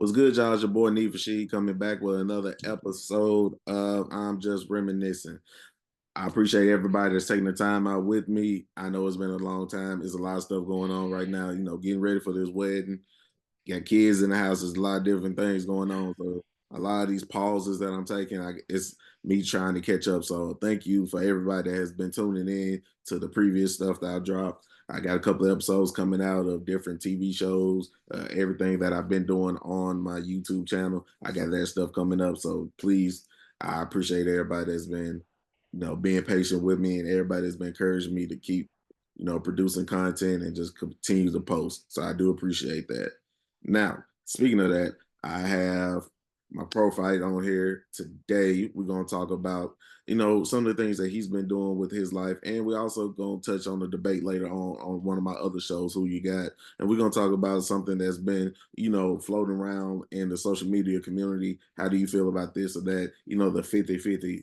What's good, y'all? It's your boy NeedForSheed coming back with another episode of I'm Just Reminiscing. I appreciate everybody that's taking the time out with me. I know it's been a long time. There's a lot of stuff going on right now, getting ready for this wedding. Got kids in the house. There's a lot of different things going on. So a lot of these pauses that I'm taking, it's me trying to catch up. So thank you for everybody that has been tuning in to the previous stuff that I dropped. I got a couple of episodes coming out of different TV shows, everything that I've been doing on my YouTube channel. I got that stuff coming up. So please, I appreciate everybody that's been, being patient with me and everybody that's been encouraging me to keep, producing content and just continue to post. So I do appreciate that. Now, speaking of that, I have my profile on here today. We're going to talk about, some of the things that he's been doing with his life. And we also going to touch on the debate later on one of my other shows, Who You Got. And we're going to talk about something that's been, floating around in the social media community. How do you feel about this or that? The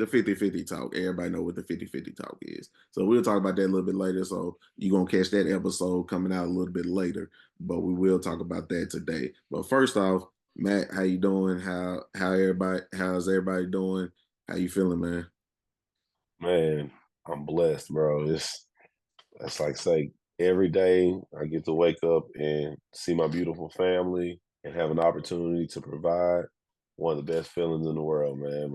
50-50 talk. Everybody know what the 50-50 talk is. So we'll talk about that a little bit later. So you're going to catch that episode coming out a little bit later, but we will talk about that today. But first off, Matt, how you doing? How's everybody doing? How you feeling, man? Man, I'm blessed, bro. It's like say every day I get to wake up and see my beautiful family and have an opportunity to provide one of the best feelings in the world, man.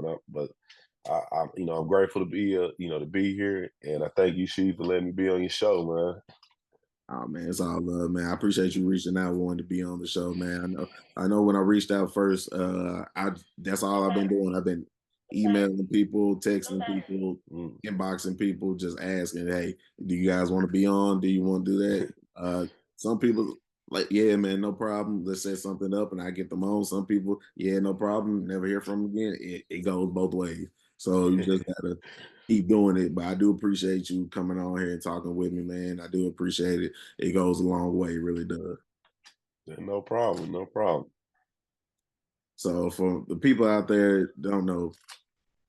I'm grateful to be to be here, and I thank you, She, for letting me be on your show, man. Oh man, it's all love, man. I appreciate you reaching out, wanting to be on the show, man. I know when I reached out first, I that's all I've been doing. I've been emailing people, texting people, Mm. inboxing people, just asking, hey, do you guys want to be on? Do you want to do that? Some people like, yeah, man, no problem. Let's set something up and I get them on. Some people, yeah, no problem. Never hear from them again. It goes both ways. So you just gotta keep doing it. But I do appreciate you coming on here and talking with me, man. I do appreciate it. It goes a long way, it really does. Yeah, no problem, no problem. So for the people out there that don't know,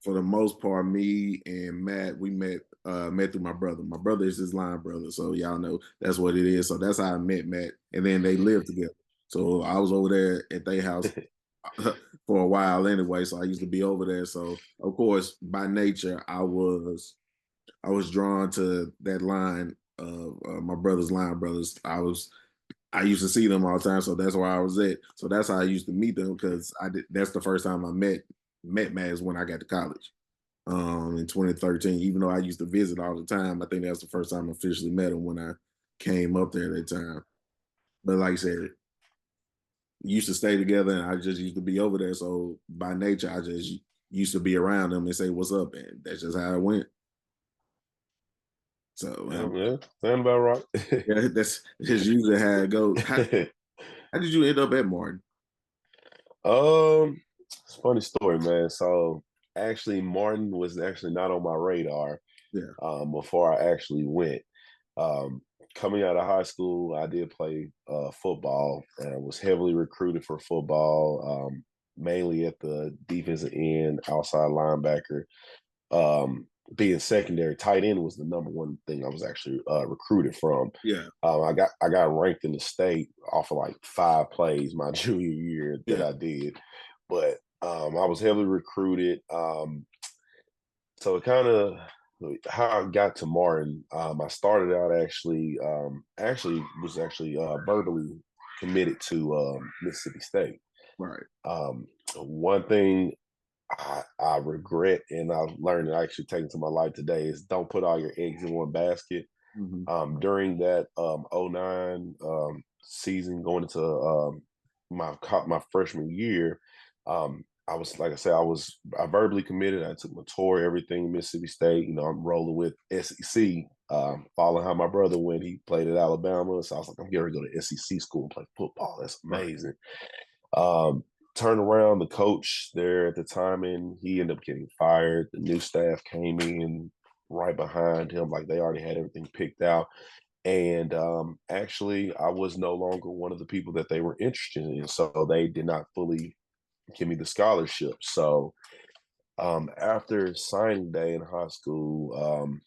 for the most part, me and Matt, we met through my brother. My brother is his line brother, so y'all know that's what it is. So that's how I met Matt, and then they lived together. So I was over there at their house for a while anyway. So I used to be over there. So of course, by nature, I was drawn to that line of my brother's line brothers. I used to see them all the time, so that's where I was at. So that's how I used to meet them because I did. That's the first time I met Maz when I got to college in 2013. Even though I used to visit all the time, I think that's the first time I officially met him when I came up there that time. But like I said, used to stay together, and I just used to be over there. So by nature, I just used to be around them and say what's up, and that's just how it went. So Yeah, man, sound about right. yeah, that's usually how it goes. How did you end up at Martin? It's a funny story, man. So actually, Martin was actually not on my radar Yeah, before I actually went. Um, Coming out of high school, I did play football and I was heavily recruited for football, mainly at the defensive end, outside linebacker. Being secondary, tight end was the number one thing I was actually recruited from. yeah, I got ranked in the state off of like 5 plays my junior year that yeah. I did, but I was heavily recruited. So it kind of how I got to Martin. I started out actually was actually verbally committed to Mississippi State. Right. One thing I regret and I've learned and actually taken to my life today is don't put all your eggs in one basket. Hmm. During that '09 season, going into my freshman year, I was like I said, I verbally committed. I took my tour, everything, Mississippi State. I'm rolling with SEC, following how my brother went. He played at Alabama, so I was like, I'm going to go to SEC school and play football. That's Right. amazing. Um, Turned around, the coach there at the time, and he ended up getting fired. The new staff came in right behind him, like they already had everything picked out. And actually, I was no longer one of the people that they were interested in, so they did not fully give me the scholarship. So after signing day in high school,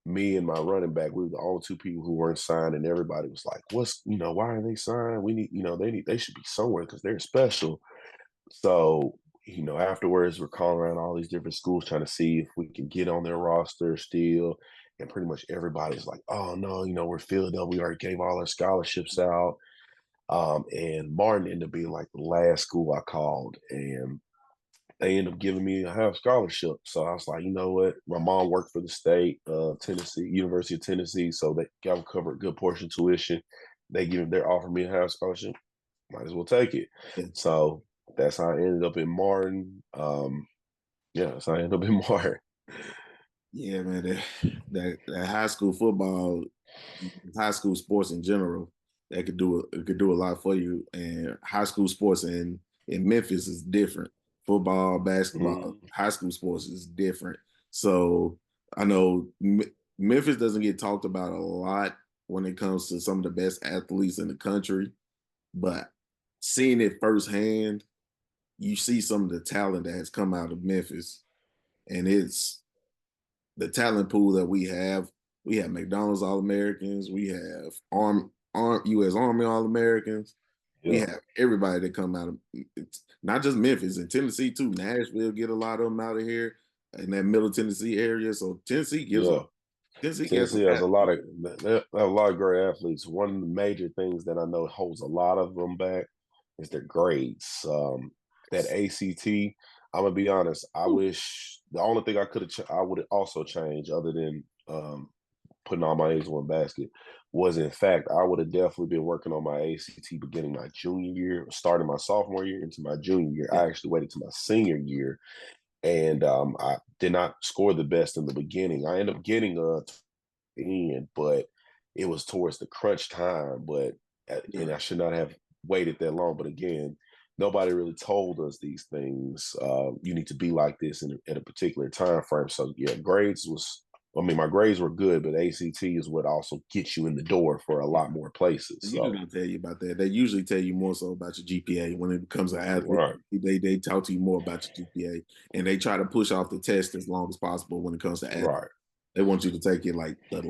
me and my running back, we were the only two people who weren't signed, and everybody was like, "What's why are they signed? We need they should be somewhere because they're special." So afterwards, we're calling around all these different schools trying to see if we can get on their roster still, and pretty much everybody's like, "Oh no, we're filled up. We already gave all our scholarships out." And Martin ended up being like the last school I called, and they ended up giving me a half scholarship. So I was like, you know what? My mom worked for the state of Tennessee, University of Tennessee, so they got covered a good portion of tuition. They're offering me a half scholarship. Might as well take it. Yeah, So that's how I ended up in Martin. Yeah, that's how I ended up in Martin. yeah, man. That high school football, high school sports in general, that could do a lot for you. And high school sports in Memphis is different. Football, basketball, Mhm. high school sports is different. So I know Memphis doesn't get talked about a lot when it comes to some of the best athletes in the country, but seeing it firsthand, you see some of the talent that has come out of Memphis, and it's the talent pool that we have. We have McDonald's All Americans. We have U.S. Army All Americans. We Yeah, have everybody that come out of it's not just Memphis and Tennessee too. Nashville get a lot of them out of here in that Middle Tennessee area. So yeah. Tennessee gets some Tennessee has athletes. they have a lot of great athletes. One of the major things that I know holds a lot of them back is their grades. That ACT, I'm gonna be honest. I wish the only thing I would also change other than putting all my eggs in one basket was, in fact, I would have definitely been working on my ACT beginning my junior year, starting my sophomore year into my junior year. Yeah, I actually waited to my senior year, and I did not score the best in the beginning. I ended up getting a end, but it was towards the crunch time. But yeah. and I should not have waited that long. But again, nobody really told us these things. You need to be like this at a particular time frame. So yeah, grades was. I mean, my grades were good, but ACT is what also gets you in the door for a lot more places. They usually So don't tell you about that. They usually tell you more so about your GPA when it becomes an athlete. right, They talk to you more about your GPA, and they try to push off the test as long as possible when it comes to athletes. right. They want you to take it like the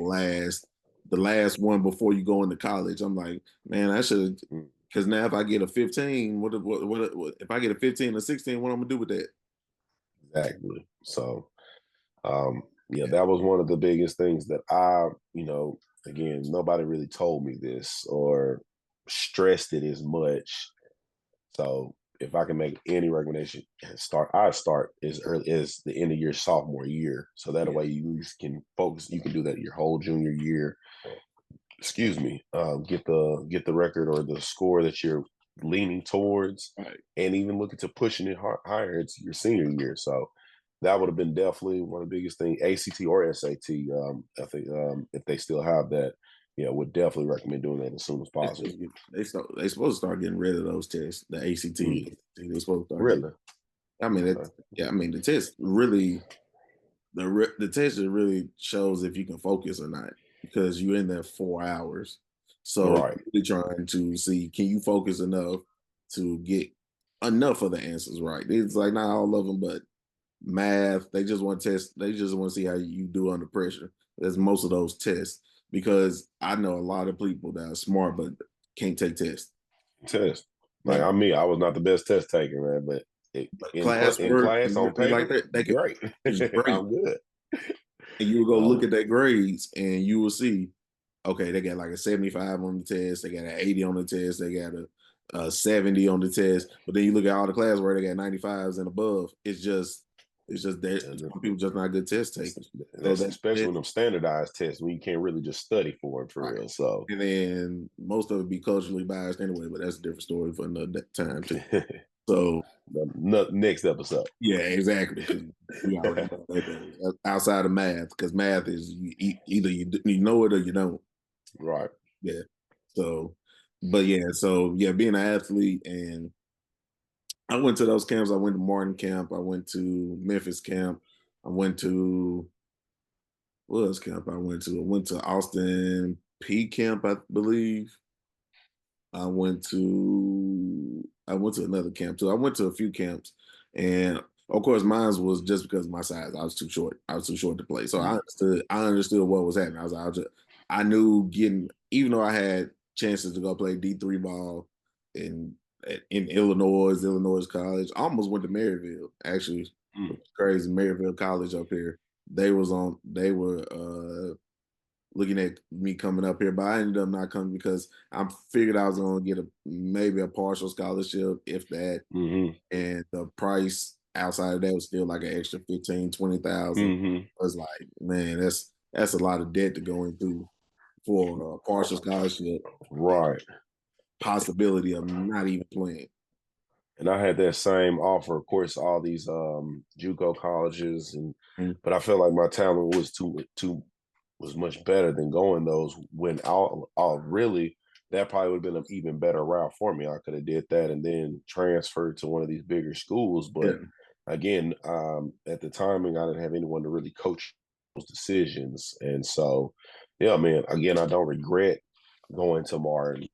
last one before you go into college. I'm like, man, I should, Mm, because now if I get a 15, what if I get a 15 or 16? What I'm gonna do with that? exactly. So yeah, Yeah, that was one of the biggest things that again, nobody really told me this or stressed it as much. So if I can make any recommendation, I start as early as the end of your sophomore year. So that yeah, way you at least can focus. You can do that your whole junior year. Excuse me. Get the record or the score that you're leaning towards, right. and even looking to pushing it higher into your senior year. So that would have been definitely one of the biggest things, ACT or SAT. I think if they still have that, would definitely recommend doing that as soon as possible. They supposed to start getting rid of those tests, the ACT. Mm, They supposed to start getting. really? I mean, Okay. yeah. I mean, the test really the test really shows if you can focus or not because you're in there 4 hours. So Right. you're really trying to see can you focus enough to get enough of the answers right. It's like not all of them, but math. They just want to test. They just want to see how you do under pressure. There's most of those tests because I know a lot of people that are smart but can't take tests. Test. Like Like, I was not the best test taker, man, but but in classwork class and on everything like paper, that, they could great. it's great. I'm good. And you will go look Um, at their grades and you will see, okay, they got like a 75 on the test, they got an 80 on the test, they got a 70 on the test. But then you look at all the class where they got 95s and above. It's just that and some people just not good test takers. So that's especially when them standardized tests when you can't really just study for it for right. real. So And then most of it be culturally biased anyway, but that's a different story for another time too. So the next episode. yeah, exactly. Because we already know that goes outside of math. Because math is either you know it or you don't. Right. Yeah. So, but yeah, so yeah, being an athlete, and I went to those camps. I went to Martin camp. I went to Memphis camp. I went to what else camp I went to? I went to Austin P camp, I believe. I went to another camp too. I went to a few camps, and Of course, mine was just because of my size. I was too short. I was too short to play. So I Mm, understood. I understood what was happening. I knew getting. Even though I had chances to go play D3 ball in in Illinois College. I almost went to Maryville. Actually, mm, which is crazy. Maryville College up here. They was on. They were looking at me coming up here, but I ended up not coming because I figured I was going to get maybe a partial scholarship, if that, mhm, and the price outside of that was still like an extra 15, 20,000. mhm. I was like, man, that's a lot of debt to go into for a partial scholarship and Right. possibility of not even playing. And I had that same offer, of course, all these JUCO colleges, and Mm. but I felt like my talent was too was much better than going those. When all really, that probably would have been an even better route for me. I could have did that and then transferred to one of these bigger schools. Yeah, But again, at the timing, I didn't have anyone to really coach those decisions, and so yeah, man. Again, I don't regret going to Martin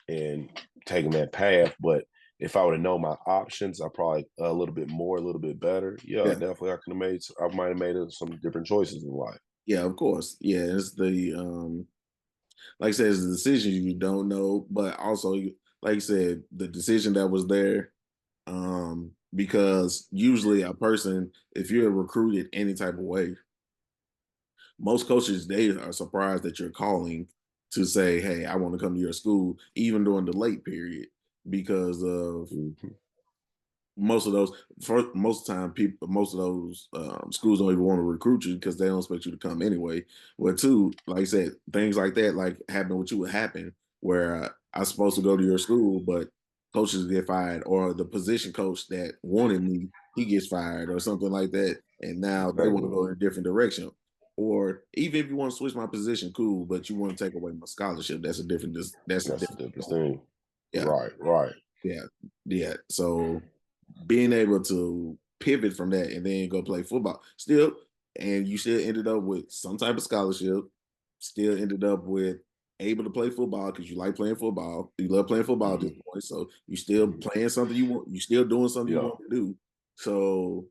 and taking that path. But if I would have known my options, I probably a little bit more, a little bit better. Yeah, yeah, definitely, I might have made some different choices in life. yeah. Of course, yeah. It's the like I said, it's the decision you don't know, but also, like I said, the decision that was there. Because usually a person, if you're recruited any type of way, most coaches they are surprised that you're calling to say, "Hey, I want to come to your school," even during the late period, because of Mhm, most of those for most of the time people most of those schools don't even want to recruit you because they don't expect you to come anyway. Well, too, like I said, things like that like happen with you would happen where I was supposed to go to your school, but coaches get fired, or the position coach that wanted me, he gets fired or something like that, and now they want to exactly. go in a different direction. Or even if you want to switch my position, cool, but you want to take away my scholarship, that's a That's the different different ball. thing. Yeah, Right, right. yeah, yeah. So being able to pivot from that and then go play football still, and you still ended up with some type of scholarship, still ended up with able to play football because you like playing football, you love playing football at this Mhm, point, so you still mhm. playing something you want, you still doing something you Yeah, want to do. So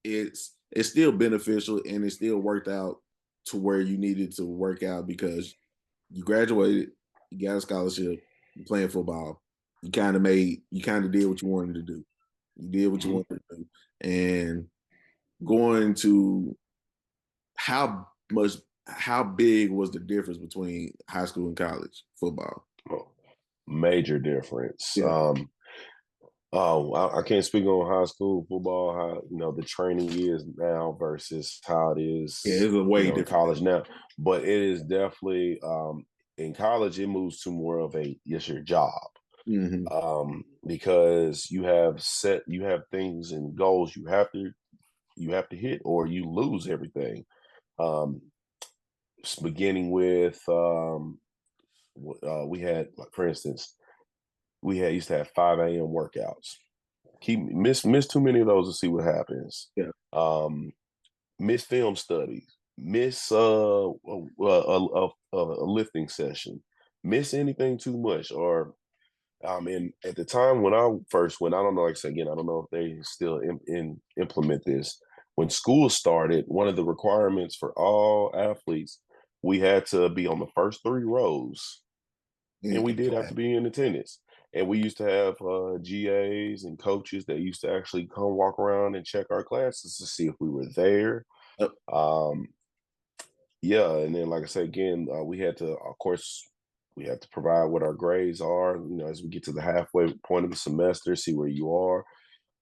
it's still beneficial, and it still worked out to where you needed to work out because you graduated, you got a scholarship, you playing football, you kind of did what you wanted to do. You did what you mhm. wanted to do. And going to how big was the difference between high school and college football? Oh, major difference. Yeah. Oh, I can't speak on high school football, how the training is now versus how it Yeah, is, it's a way in different. college now. But it is definitely in college it moves to more of a yes your job. Hmm. Because you have things and goals you have to hit or you lose everything. Um, Beginning with we had, like, for instance, we had used to have 5 a.m. workouts. Keep miss too many of those to see what happens. Yeah. Um, Miss film studies, miss a lifting session, miss anything too much, or and at the time when I first went, I don't know, like I said again, I don't know if they still implement this. When school started, one of the requirements for all athletes, we had to be on the first 3 rows, and we In did have class. to be in attendance. And we used to have GAs and coaches that used to actually come walk around and check our classes to see if we were there. Yep. Um, yeah, and then like I said again, we had to, of course, we had to provide what our grades are. As we get to the halfway point of the semester, see where you are.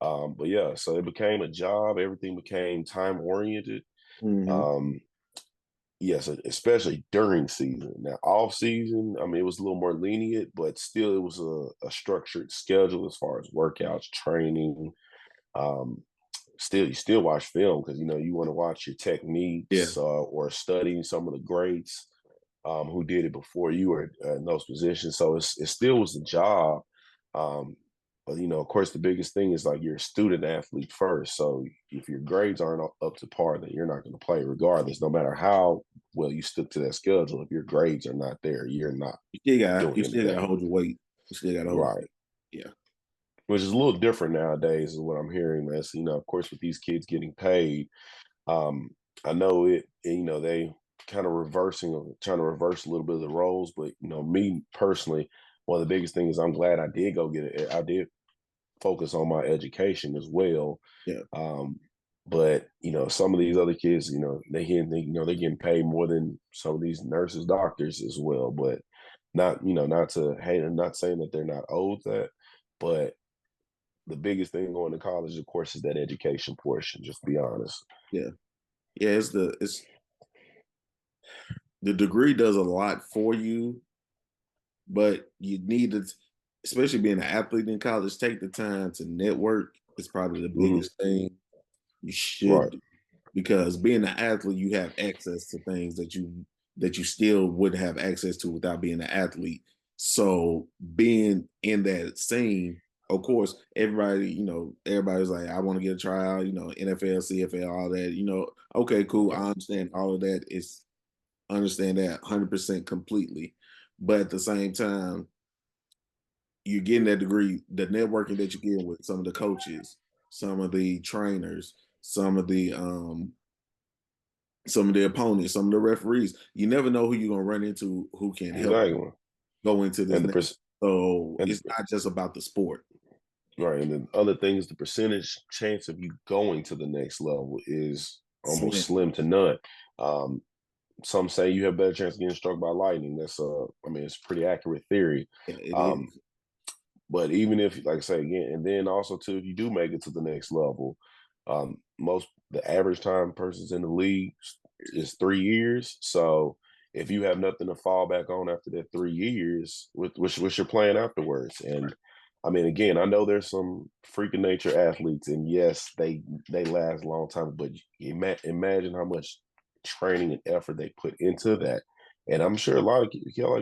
But yeah, so it became a job. Everything became time oriented. Hmm. Um, Yes, especially during season. Now, off season, I mean, it was a little more lenient, but still, it was a structured schedule as far as workouts, training. Um, Still, you still watch film because you want to watch your Yeah. techniques or studying some of the greats who did it before you were in those positions. So it still was a job. Um, but of course, the biggest thing is like you're a student athlete first. So if your grades aren't up to par, then you're not going to play regardless, no matter how well you stick to that schedule. If your grades are not there, you're not You doing still got to anything. hold your weight. You still got to hold your Right. weight. Yeah. which is a little different nowadays, is what I'm hearing. That's, of course, with these kids getting paid, um, I know they kind of trying to reverse a little bit of the roles. But me personally, one of the biggest things I'm glad I did go get it. I did focus on my education as well. Yeah, Um, but some of these other kids, they're getting paid more than some of these nurses, doctors as well. But not to hate, and not saying that they're not owed that, but the biggest thing going to college, of course, is that education portion. Just to be honest. yeah, yeah. The degree does a lot for you, but you need to, especially being an athlete in college, take the time to network. Is probably the Hmm. biggest thing you should Right. do, because being an athlete, you have access to things that you still wouldn't have access to without being an athlete. So being in that scene, of course, everybody's like, I want to get a tryout, NFL, CFL, all that, okay, cool. I understand all of that. Understand that 100% completely. But at the same time, you're getting that degree, the networking that you get with some of the coaches, some of the trainers, some of the opponents, some of the referees. You never know who you're gonna run into who can help you Exactly. go into this And the next. So and it's not just about the sport. right, and the other thing is the percentage chance of you going to the next level is almost Slim. slim to none. Um, some say you have better chance of getting struck by lightning. I mean, it's pretty accurate theory. Yeah, it Um, is. but even if, like I say again, and then also too, if you do make it to the next level, most the average time persons in the league is 3 years. So if you have nothing to fall back on after that 3 years, what's your plan afterwards? And I mean, again, I know there's some freak of nature athletes, and yes, they last a long time. But imagine how much training and effort they put into that. And I'm sure a lot of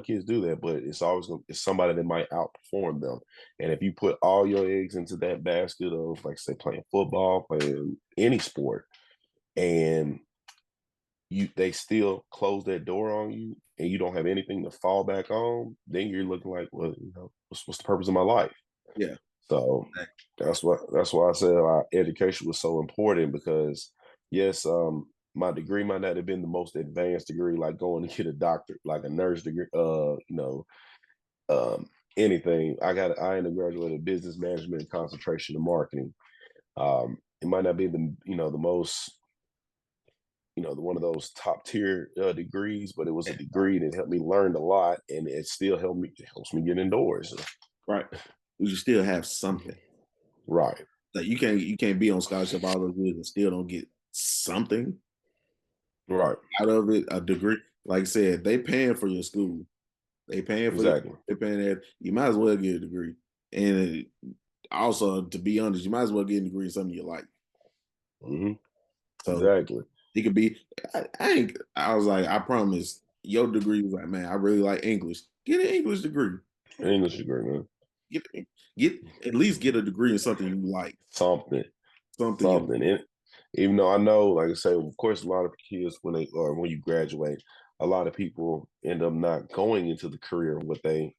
kids do that, but it's somebody that might outperform them. And if you put all your eggs into that basket of, like, say, playing football, playing any sport, and they still close that door on you, and you don't have anything to fall back on, then you're looking like, well, what's the purpose of my life? Yeah. So that's why I said education was so important, because yes, my degree might not have been the most advanced degree, like going to get a doctor, like a nurse degree, anything. I undergraduated business management and concentration in marketing. It might not be the most, one of those top tier degrees, but it was a Yeah. degree that helped me learn a lot, and it helps me get indoors. Right. You still have something. Right, Like you can't be on scholarship all those years and still don't get something right, out of it, a degree. Like I said, they paying for your school. They paying for your exactly. they paying that. You might as well get a degree. And also, to be honest, you might as well get a degree in something you like. Hmm. So Exactly. it could be. I was like, I promise. Your degree was like, man, I really like English. Get an English degree. English degree, man. Get get at least get a degree in something you like. Something, Something you something. Even though I know, like I say, of course, a lot of kids when you graduate, a lot of people end up not going into the career when they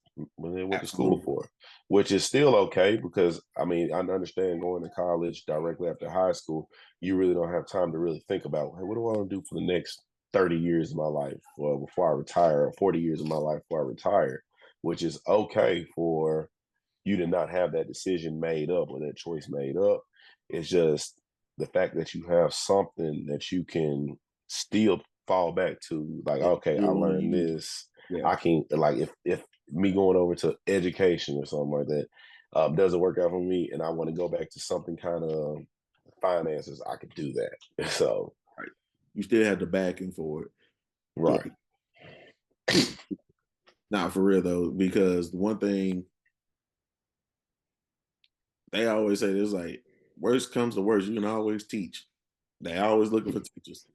went to school absolutely. for, which is still okay, because I mean, I understand going to college directly after high school, you really don't have time to really think about, hey, what do I want to do for the next 30 years of my life, or before I retire, or 40 years of my life before I retire, which is okay for you to not have that decision made up or that choice made up. It's just the fact that you have something that you can still fall back to, like, Yeah, okay, I you want to learned use. this. Yeah, I can, like, if me going over to education or something like that doesn't work out for me, and I want to go back to something kind of finances, I could do that. So right. You still have the backing for it. But right, not for real though, because the one thing they always say is like, worst comes to worst, you can always teach. They always looking for teachers.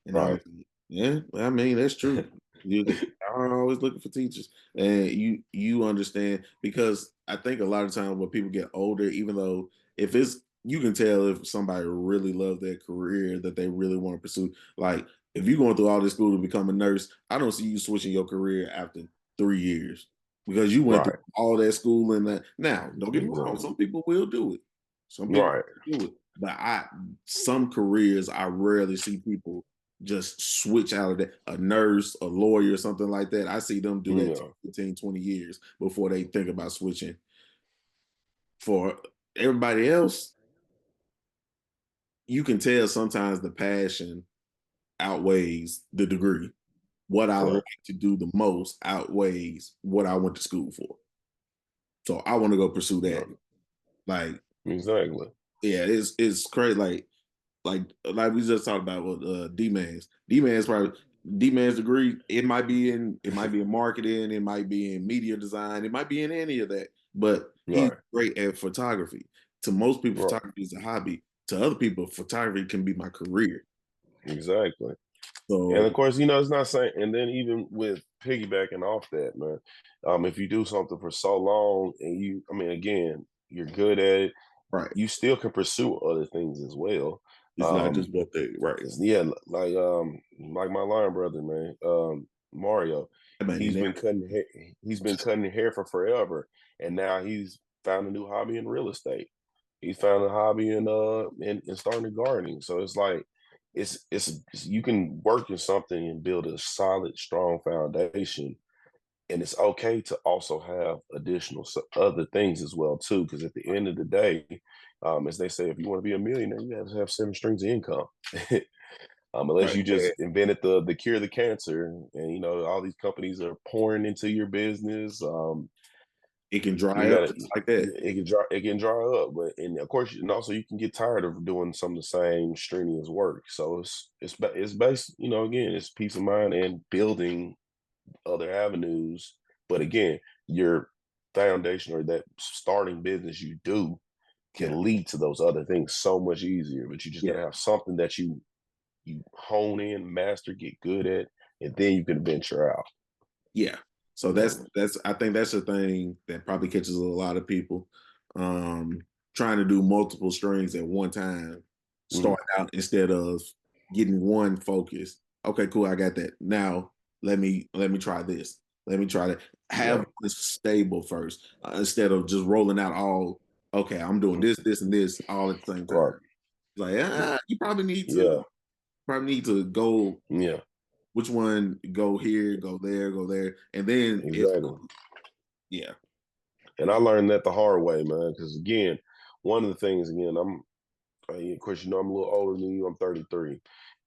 And I was right, like, yeah, I mean, that's true. You are always looking for teachers. And you understand, because I think a lot of times when people get older, even though if it's you can tell if somebody really loves their career that they really want to pursue. Like if you're going through all this school to become a nurse, I don't see you switching your career after 3 years. because you went through Right. all that school and that. Now, don't get me wrong, Exactly. some people will do it. Some people Right. will do it. But some careers, I rarely see people just switch out of that. A nurse, a lawyer, something like that. I see them do that Yeah. 15, 20 years before they think about switching. For everybody else, you can tell sometimes the passion outweighs the degree. What I like Right. to do the most outweighs what I went to school for. So I want to go pursue that. Right. Like, Exactly. yeah, it's crazy. Like we just talked about with D Man's degree. It might be in marketing, it might be in media design, it might be in any of that. But he's Right. great at photography. To most people, Right. photography is a hobby. To other people, photography can be my career. Exactly. And So of course, it's not saying, and then even with piggybacking off that, man, if you do something for so long and I mean, again, you're good at it, right, you still can pursue other things as well. it's not just what they right. Yeah, like my line brother, man, Mario, I mean, he's been cutting hair, he's been cutting hair for forever, and now he's found a new hobby in real estate. He's found a hobby in starting gardening. So it's like you can work in something and build a solid, strong foundation, and it's okay to also have additional other things as well too. Because at the end of the day, as they say, if you want to be a millionaire, you have to have seven streams of income. Unless right. you just invented the cure of the cancer, and all these companies are pouring into your business. It can You dry up gotta just like that. it can dry up, but and of course, and also you can get tired of doing some of the same strenuous work. So it's based, again, it's peace of mind and building other avenues. But again, your foundation or that starting business you do Yeah, can lead to those other things so much easier. But you just yeah. gotta have something that you hone in, master, get good at, and then you can venture out. Yeah. So Yeah. that's I think that's the thing that probably catches a lot of people. Um Trying to do multiple strings at one time, Mhm. start out instead of getting one focus. Okay, cool, I got that. Now let me try this. Let me try that. Yeah. Have this stable first instead of just rolling out all okay, I'm doing Mhm. this and this all at the same Right. time. Like Yeah. you Yeah. probably need to go Yeah. which one go here, go there, and then it's Exactly. yeah, And I learned that the hard way, man. Because again, one of the things, again, of course, I'm a little older than you. I'm 33,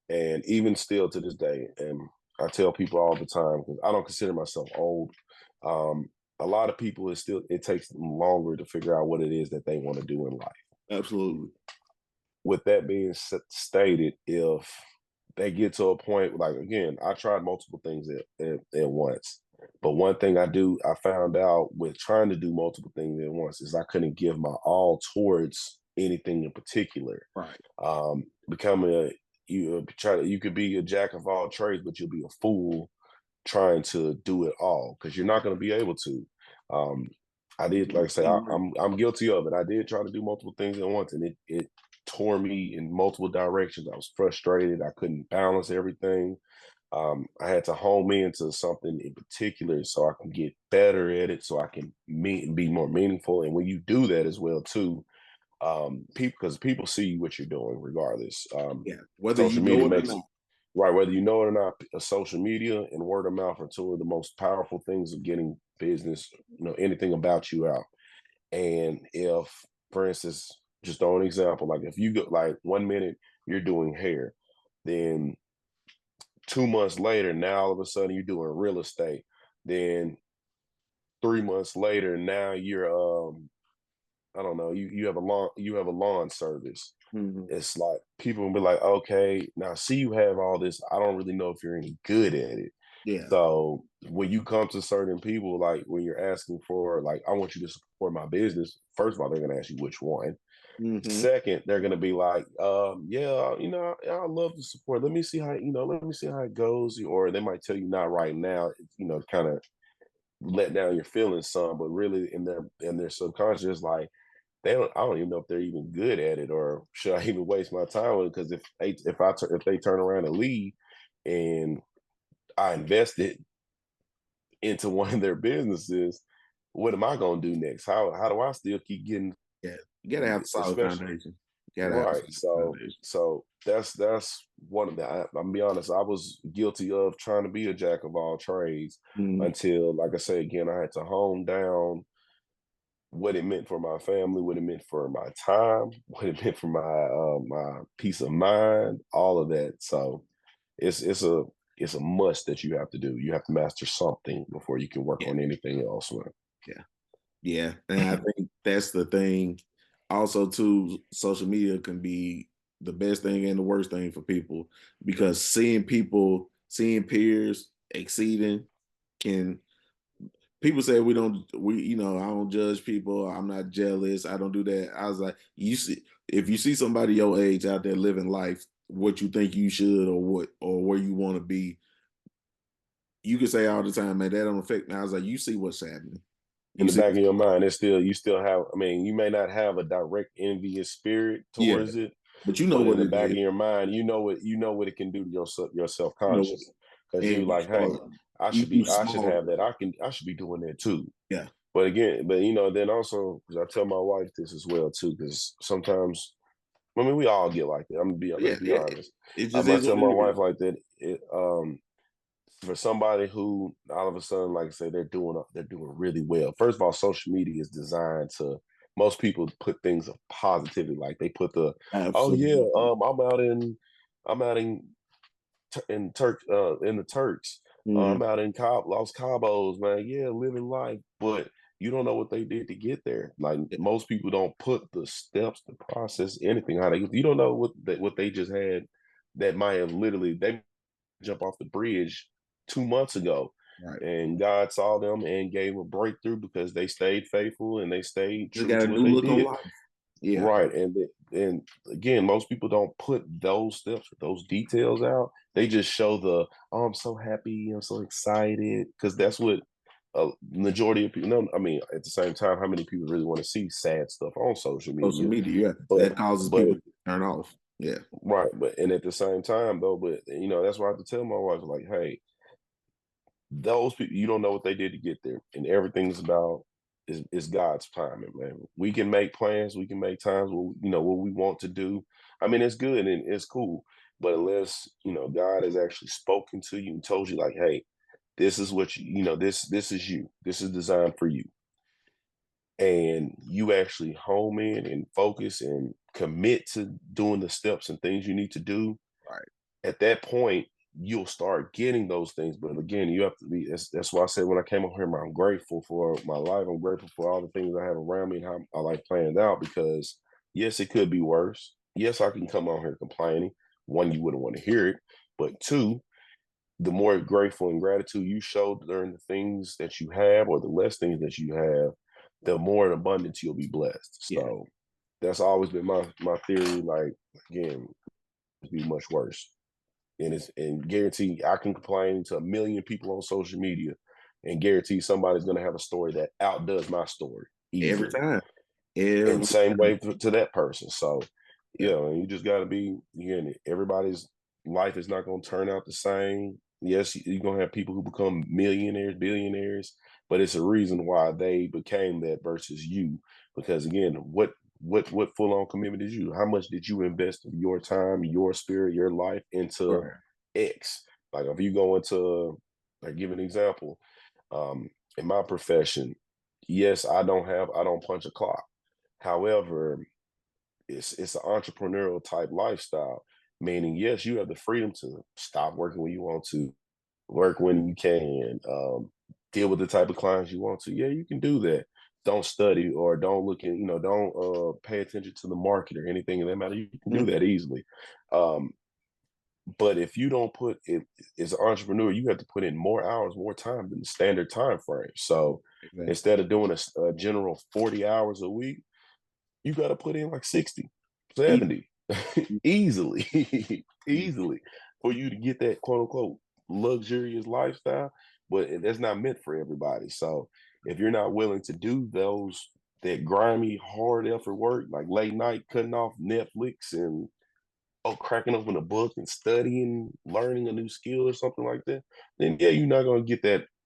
and even still to this day, and I tell people all the time because I don't consider myself old. Um, a lot of people, it takes them longer to figure out what it is that they want to do in life. absolutely. With that being stated, if they get to a point like, again, I tried multiple things at once, but one thing I found out with trying to do multiple things at once is I couldn't give my all towards anything in particular. Right. Becoming a you could be a jack of all trades, but you'll be a fool trying to do it all because you're not going to be able to. Um, I did, like I say, I'm guilty of it. I did try to do multiple things at once, and it tore me in multiple directions. I was frustrated. I couldn't balance everything. I had to home into something in particular so I can get better at it, so I can be more meaningful. And when you do that as well, too, people because people see what you're doing regardless. Yeah. Whether you Social know media it or makes it not. right, whether you know it or not. Social media and word of mouth are two of the most powerful things of getting business, anything about you out. And if, for instance, just throw an example, like if you go like 1 minute you're doing hair, then 2 months later, now all of a sudden you're doing real estate. Then 3 months later, now you're I don't know, you have a lawn service. Mhm. It's like people will be like, okay, now see you have all this. I don't really know if you're any good at it. Yeah. So when you come to certain people, like when you're asking for, like, I want you to support my business, first of all, they're gonna ask you which one. Mhm. Second, they're gonna be like, yeah, I love the support. Let me see how it goes. Or they might tell you not right now, kind of let down your feelings some, but really in their subconscious, like I don't even know if they're even good at it, or should I even waste my time with it? Because if they turn around and leave, and I invested into one of their businesses, what am I gonna do next? How do I still keep getting, Yeah, you gotta have a solid especially foundation. You gotta have a right? solid So foundation. that's one of the. I'm gonna be honest. I was guilty of trying to be a jack of all trades Mhm. until, like I say again, I had to hone down what it meant for my family, what it meant for my time, what it meant for my peace of mind, all of that. So it's a must that you have to do. You have to master something before you can work Yeah, on anything else, man. yeah, yeah, and I think that's the thing. Also, too, social media can be the best thing and the worst thing for people because seeing peers exceeding can people say I don't judge people, I'm not jealous, I don't do that. I was like, you see, if you see somebody your age out there living life what you think you should or where you want to be, you can say all the time, man, that don't affect me. I was like, you see what's happening. In You the see back of what's your going on. mind, it's still you still have. I mean, you may not have a direct envious spirit Yeah, towards it, but you know but in what the it back is. of your mind, you know what it can do to your self You know what, conscious, because and you you like, hey, start you do I should small. have that. I should be doing that too. Yeah, But again, then also, because I tell my wife this as well too, because sometimes, I mean, we all get like that. yeah, Let's be honest. it just I is tell what it my is. wife like that. For somebody who all of a sudden, like I say, they're doing really well. First of all, social media is designed to most people put things of positivity. Like they put the, oh yeah, Absolutely. I'm out in the Turks. Mhm. I'm out in Los Cabos, man. Yeah, living life, but you don't know what they did to get there. Like Yeah, most people don't put the steps, the process, anything. You don't know what they just had. That might have literally they jump off the bridge 2 months ago, right. and God saw them and gave a breakthrough because they stayed faithful and they stayed Just true got to a what new they look on did. life. Yeah, Right. And again, most people don't put those steps or those details out. They just show the, oh, I'm so happy, I'm so excited. Because that's what a majority of people know. I mean, at the same time, how many people really want to see sad stuff on social social media? media. Yeah, But that causes but people to turn off. Yeah, right, but and at the same time though, but that's why I have to tell my wife, like, hey, those people, you don't know what they did to get there, and everything's about is God's timing, man. We can make plans, we can make times what we want to do. I mean, it's good and it's cool, but unless God has actually spoken to you and told you, like, hey, this is what this is you, this is designed for you, and you actually home in and focus and commit to doing the steps and things you need to do, right. at that point you'll start getting those things. But again, you have to be. That's why I said when I came on here, I'm grateful for my life. I'm grateful for all the things I have around me and how I like planned out. Because yes, it could be worse. Yes, I can come on here complaining. One, you wouldn't want to hear it, but two, the more grateful and gratitude you show during the things that you have or the less things that you have, the more in abundance you'll be blessed. Yeah, So that's always been my theory. Like again, it'd be much worse, and guarantee I can complain to a million people on social media and guarantee somebody's going to have a story that outdoes my story every easily, time, and every same time. way to that person. So Yeah, and you just got to be, again, everybody's life is not going to turn out the same. Yes, you're going to have people who become millionaires, billionaires, but it's a reason why they became that versus you. Because again, what full on commitment did you? How much did you invest of your time, your spirit, your life into right. X? Like if you go into, like, give an example, um, in my profession, yes, I don't punch a clock. However, it's an entrepreneurial type lifestyle, meaning yes, you have the freedom to stop working when you want to, work when you can, deal with the type of clients you want to. Yeah, you can do that. Don't study or don't look in, don't pay attention to the market or anything of that matter. You can do Mhm. that easily. Um, but if you don't put it as an entrepreneur, you have to put in more hours, more time than the standard time frame. So Exactly. instead of doing a general 40 hours a week, you got to put in like 60, Eat. 70 easily, easily, for you to get that quote unquote luxurious lifestyle. But that's not meant for everybody. So if you're not willing to do that grimy, hard effort work, like late night cutting off Netflix and cracking open a book and studying, learning a new skill or something like that, then yeah, you're not gonna get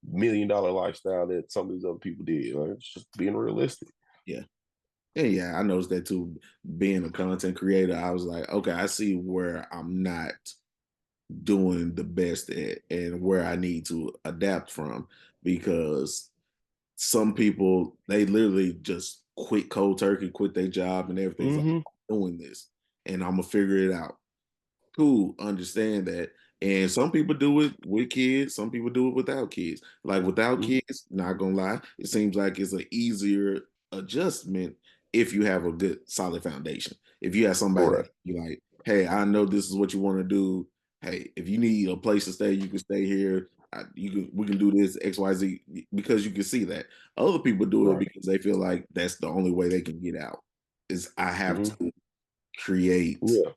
million-dollar lifestyle that some of these other people did. Like, it's just being realistic. Yeah. Yeah, I noticed that too. Being a content creator, I was like, okay, I see where I'm not doing the best at and where I need to adapt from, because some people they literally just quit cold turkey, quit their job and everything's like, Hmm. I'm doing this and I'm gonna figure it out. Cool, understand that. And some people do it with kids, some people do it without kids. Like without Hmm. kids, not gonna lie, it seems like it's an easier adjustment if you have a good solid foundation. If you have somebody that Correct. you like, hey, I know this is what you want to do. Hey, if you need a place to stay, you can stay here. We can do this XYZ, because you can see that. Other people do it Right. because they feel like that's the only way they can get out. Is I have Hmm. to create. Yeah.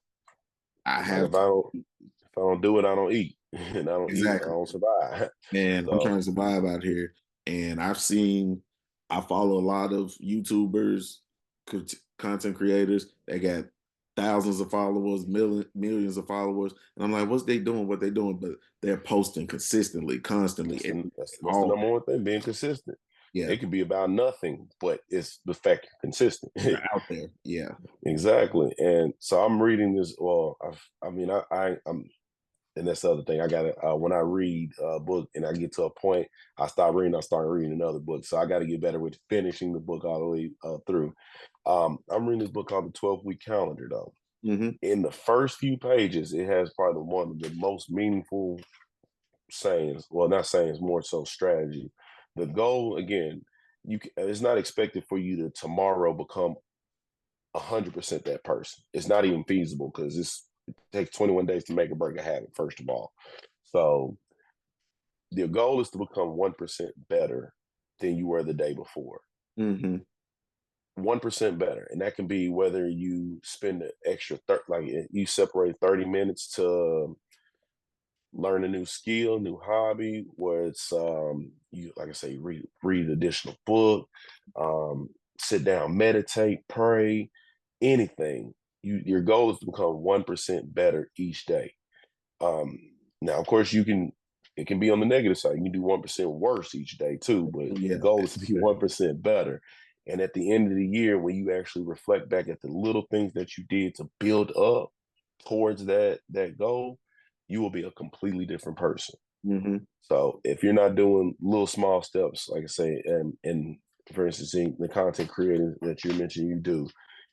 I Like have to. if I don't do it, I don't eat. And I don't eat, I Exactly. don't survive. Man, I'm So trying to survive out here. And I follow a lot of YouTubers, content creators. They got thousands of followers, millions of followers. And I'm like, what's they doing? What they doing? But they're posting consistently, constantly, and that's the all number one thing, being consistent. yeah, It could be about nothing, but it's the fact you're consistent. they're out there. Yeah. Exactly. And so I'm reading this. Well, I mean, I'm, and that's the other thing. I got to, when I read a book and I get to a point, I stop reading, I start reading another book. So I got to get better with finishing the book all the way through. I'm reading this book called The 12-Week Calendar, though. Hmm. In the first few pages, it has probably one of the most meaningful sayings. Well, not sayings, more so strategy. The goal, again, it's not expected for you to tomorrow become 100% that person. It's not even feasible because it takes 21 days to make or break a habit, first of all. So the goal is to become 1% better than you were the day before. Hmm. 1% better. And that can be whether you spend an extra, like you separate 30 minutes to learn a new skill, new hobby, where it's you, like I say, read an additional book, um, sit down, meditate, pray, anything. Your goal is to become 1% better each day. Um, Now, of course, it can be on the negative side. You can do 1% worse each day too, but the Yeah. goal is to be 1% better. And at the end of the year, when you actually reflect back at the little things that you did to build up towards that goal, you will be a completely different person. Hmm. So if you're not doing little small steps, like I say, and for instance, in the content creating that you mentioned you do,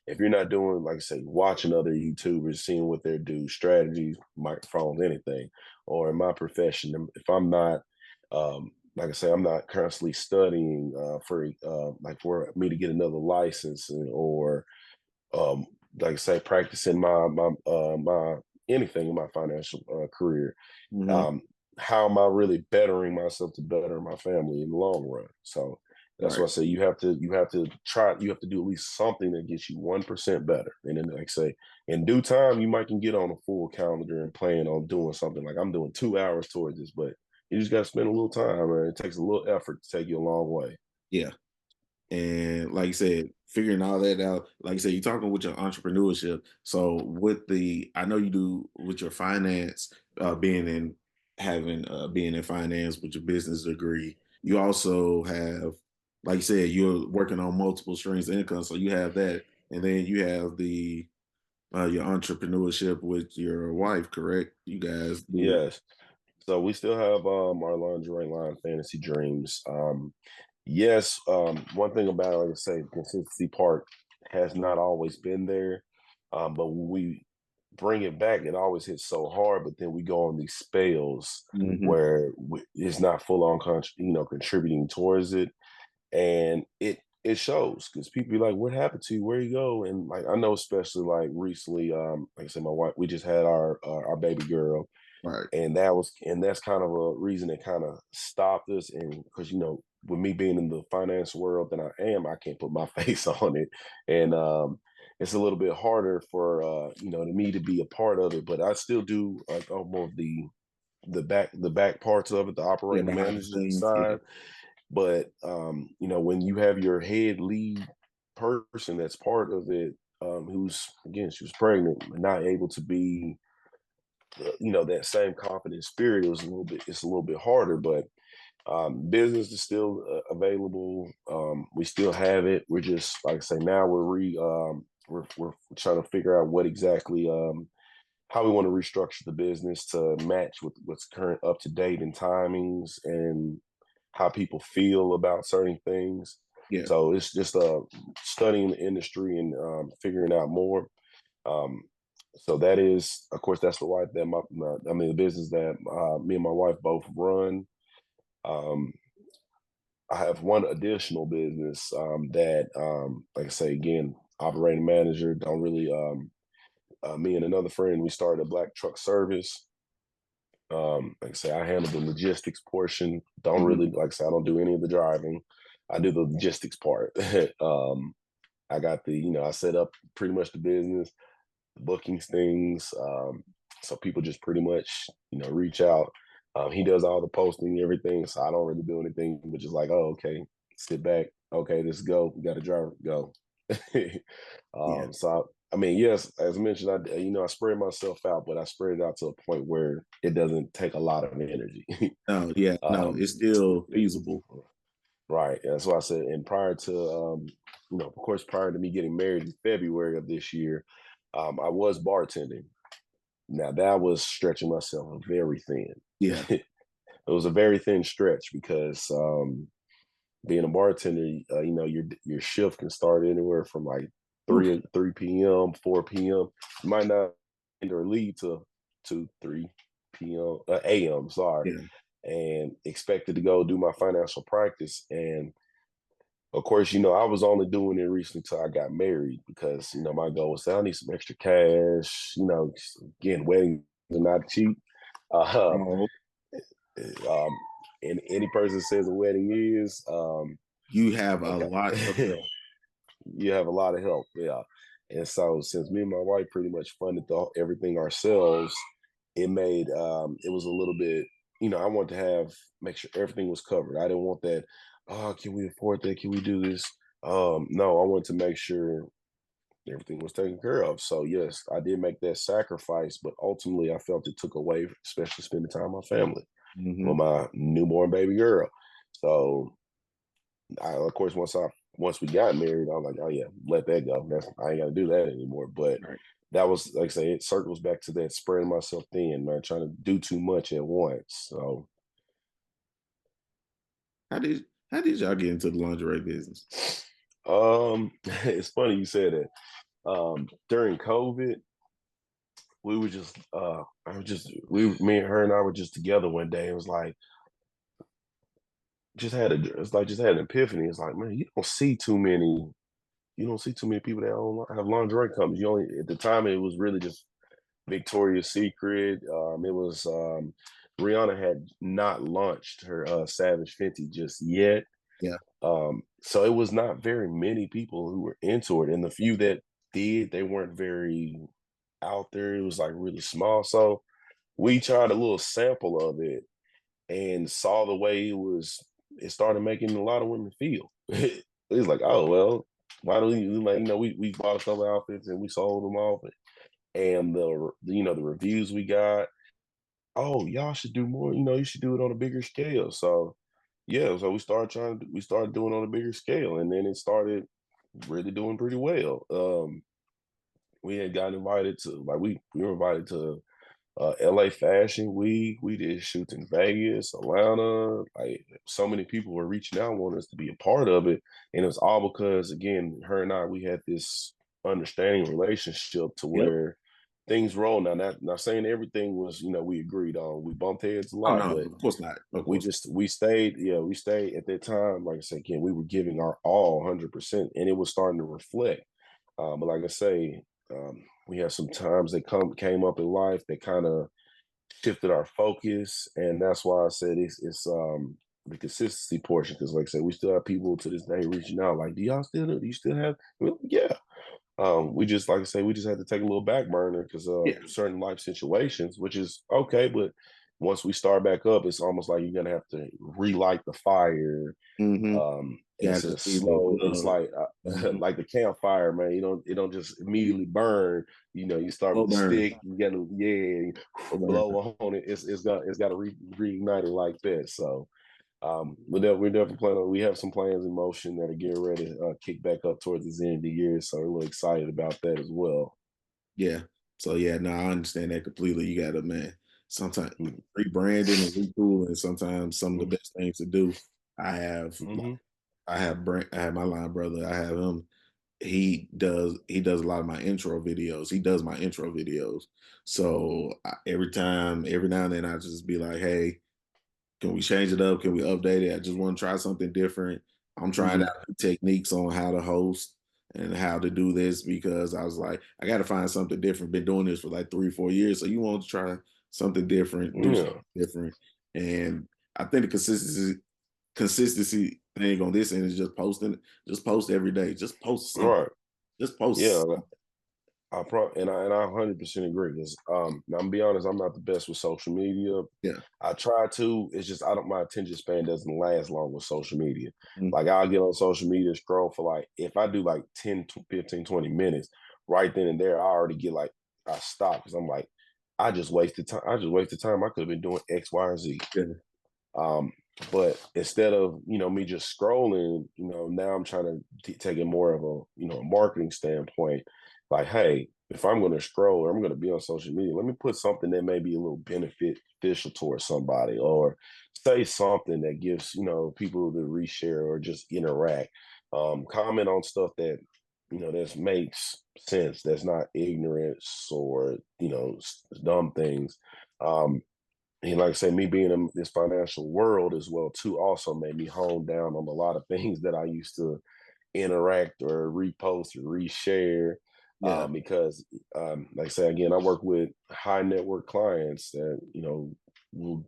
if you're not doing, like I say, watching other YouTubers, seeing what they do, strategies, microphones, anything, or in my profession, if I'm not, like I say, I'm not constantly studying for like for me to get another license or um, like I say, practicing my anything in my financial career, Hmm. um, how am I really bettering myself to better my family in the long run? So that's why Right. I say you have to do at least something that gets you 1% better. And then like I say, in due time, you might can get on a full calendar and plan on doing something like I'm doing 2 hours towards this, but you just got to spend a little time, and it takes a little effort to take you a long way. Yeah. And like you said, figuring all that out, like you said, you're talking with your entrepreneurship. So with I know you do with your finance, being in being in finance with your business degree. You also have, like you said, you're working on multiple streams of income. So you have that, and then you have the your entrepreneurship with your wife, correct? You guys do. Yes. So we still have our lingerie line, Fantasy Dreams. Yes, one thing about it, like I say, the consistency part has not always been there. But when we bring it back, it always hits so hard. But then we go on these spells Hmm. where it's not full on, contributing towards it, and it shows because people be like, "What happened to you? Where you go?" And like I know, especially like recently, like I said, my wife, we just had our baby girl, Right. and that's kind of a reason that kind of stopped us. And because with me being in the finance world that I am, I can't put my face on it, and it's a little bit harder for me to be a part of it. But I still do like almost the back parts of it, the Yeah, operating behind the management scenes. Yeah. side. But when you have your head lead person that's part of it, who's, again, she was pregnant, not able to be that same confident spirit, it's a little bit harder. But Business is still available. We still have it. We're just, like I say, now we're trying to figure out what exactly how we want to restructure the business to match with what's current up to date and timings and how people feel about certain things. Yeah. So it's just studying the industry and figuring out more. Um, so that is, of course, that's the wife that I mean, the business that me and my wife both run. Um, I have one additional business that, like I say, again, operating manager. Don't really. Me and another friend, we started a black truck service. Like I say, I handle the logistics portion. Don't Mhm. really, like I say, I don't do any of the driving. I do the logistics part. I got I set up pretty much the business, the bookings, things. So people just pretty much, reach out. He does all the posting, everything. So I don't really do anything, but just like, oh, okay, sit back. Okay, let's go. We got a driver. Go. Yeah. So I mean, yes, as I mentioned, I spread myself out, but I spread it out to a point where it doesn't take a lot of energy. No, yeah, no, um, it's still feasible. right. That's why I said. And prior to, of course, prior to me getting married in February of this year, I was bartending. Now that was stretching myself very thin. Yeah. It was a very thin stretch because being a bartender, your shift can start anywhere from like Oof. 3 p.m., 4 p.m. You might not or lead to 2, 3 p.m. A.m. Sorry, Yeah. and expected to go do my financial practice. And of course, I was only doing it recently till I got married because my goal was I need some extra cash. Again, weddings are not cheap. Uh, Oh, um, and any person says a wedding is, you have a lot of okay. help. You have a lot of help, yeah. And so since me and my wife pretty much funded everything ourselves, it was a little bit, I wanted to make sure everything was covered. I didn't want that, oh, can we afford that? Can we do this? No, I wanted to make sure everything was taken care of. So yes, I did make that sacrifice, but ultimately I felt it took away, especially spending time with my family, with Mhm. my newborn baby girl. So of course, once we got married, I was like, oh yeah, let that go. I ain't got to do that anymore. But Right. that was, like I say, it circles back to that spreading myself thin, man, trying to do too much at once. So, How did y'all get into the lingerie business? it's funny you said that. During COVID, we were just, me and her and I were just together one day. It was like, just had an epiphany. It's like, man, you don't see too many people that have lingerie companies. You only at the time it was really just Victoria's Secret. It was Rihanna had not launched her Savage Fenty just yet. Yeah. So it was not very many people who were into it. And the few that did, they weren't very out there. It was like really small. So we tried a little sample of it and saw the way it started making a lot of women feel. It was like, oh well, why don't we like, we bought a couple outfits and we sold them off, and the reviews we got, oh, y'all should do more, you should do it on a bigger scale. So yeah, so we started doing it on a bigger scale, and then it started really doing pretty well. We had gotten invited to like we were invited to LA Fashion Week. We did shoots in Vegas, Atlanta. Like so many people were reaching out, wanting us to be a part of it, and it was all because, again, her and I, we had this understanding relationship to Yep. where things roll. Now, not saying everything was, we agreed on. We bumped heads a Oh lot, no, but of course not. Of we course. just we stayed at that time. Like I said, again, we were giving our all 100%, and it was starting to reflect. But like I say, we had some times that came up in life that kind of shifted our focus, and that's why I said it's the consistency portion. Because like I said, we still have people to this day reaching out, like, do you still have? We're like, yeah. We just, like I say, we just had to take a little back burner because of Yeah. certain life situations, which is okay. But once we start back up, it's almost like you're gonna have to relight the fire. Mhm. And Got it's to a see more slow. It's blood. like Mhm. like the campfire, man. It don't just immediately burn. You start Slow with the burn. stick. You got to Slow burn. blow on it. It's got to reignite it like that. So We're definitely planning. We have some plans in motion that are getting ready to kick back up towards the end of the year, so we're really excited about that as well. Yeah. So yeah, no, I understand that completely. You gotta, man, sometimes Mm-hmm. rebranding and retooling is sometimes some of the Mm-hmm. best things to do. I have Mm-hmm. I have my line brother, I have him. He does a lot of my intro videos. He does my intro videos. So every now and then I just be like, hey, can we change it up? Can we update it? I just want to try something different. I'm trying Mm-hmm. out new techniques on how to host and how to do this because I was like, I got to find something different. Been doing this for like 3, 4 years, so you want to try something different, do something Yeah. different. And I think the consistency thing on this end is just posting. Just post every day. Just post All something. right. Just post. Yeah. I 100% agree. 'Cause, now I'm gonna be honest, I'm not the best with social media. Yeah. I try to. It's just I don't. My attention span doesn't last long with social media. Mm, Like I'll get on social media, scroll for like if I do like 10, 15, 20 minutes, right then and there, I already get like I stop because I'm like, I just wasted time. I just wasted time. I could have been doing X, Y, or Z. yeah. Um, but instead of me just scrolling, now I'm trying to take it more of a a marketing standpoint. Like, hey, if I'm going to scroll or I'm going to be on social media, let me put something that may be a little beneficial towards somebody, or say something that gives people to reshare or just interact. Comment on stuff that that makes sense. That's not ignorance or dumb things. Um, and like I say, me being in this financial world as well too also made me hone down on a lot of things that I used to interact or repost or reshare. Yeah. Because like I say again, I work with high network clients that will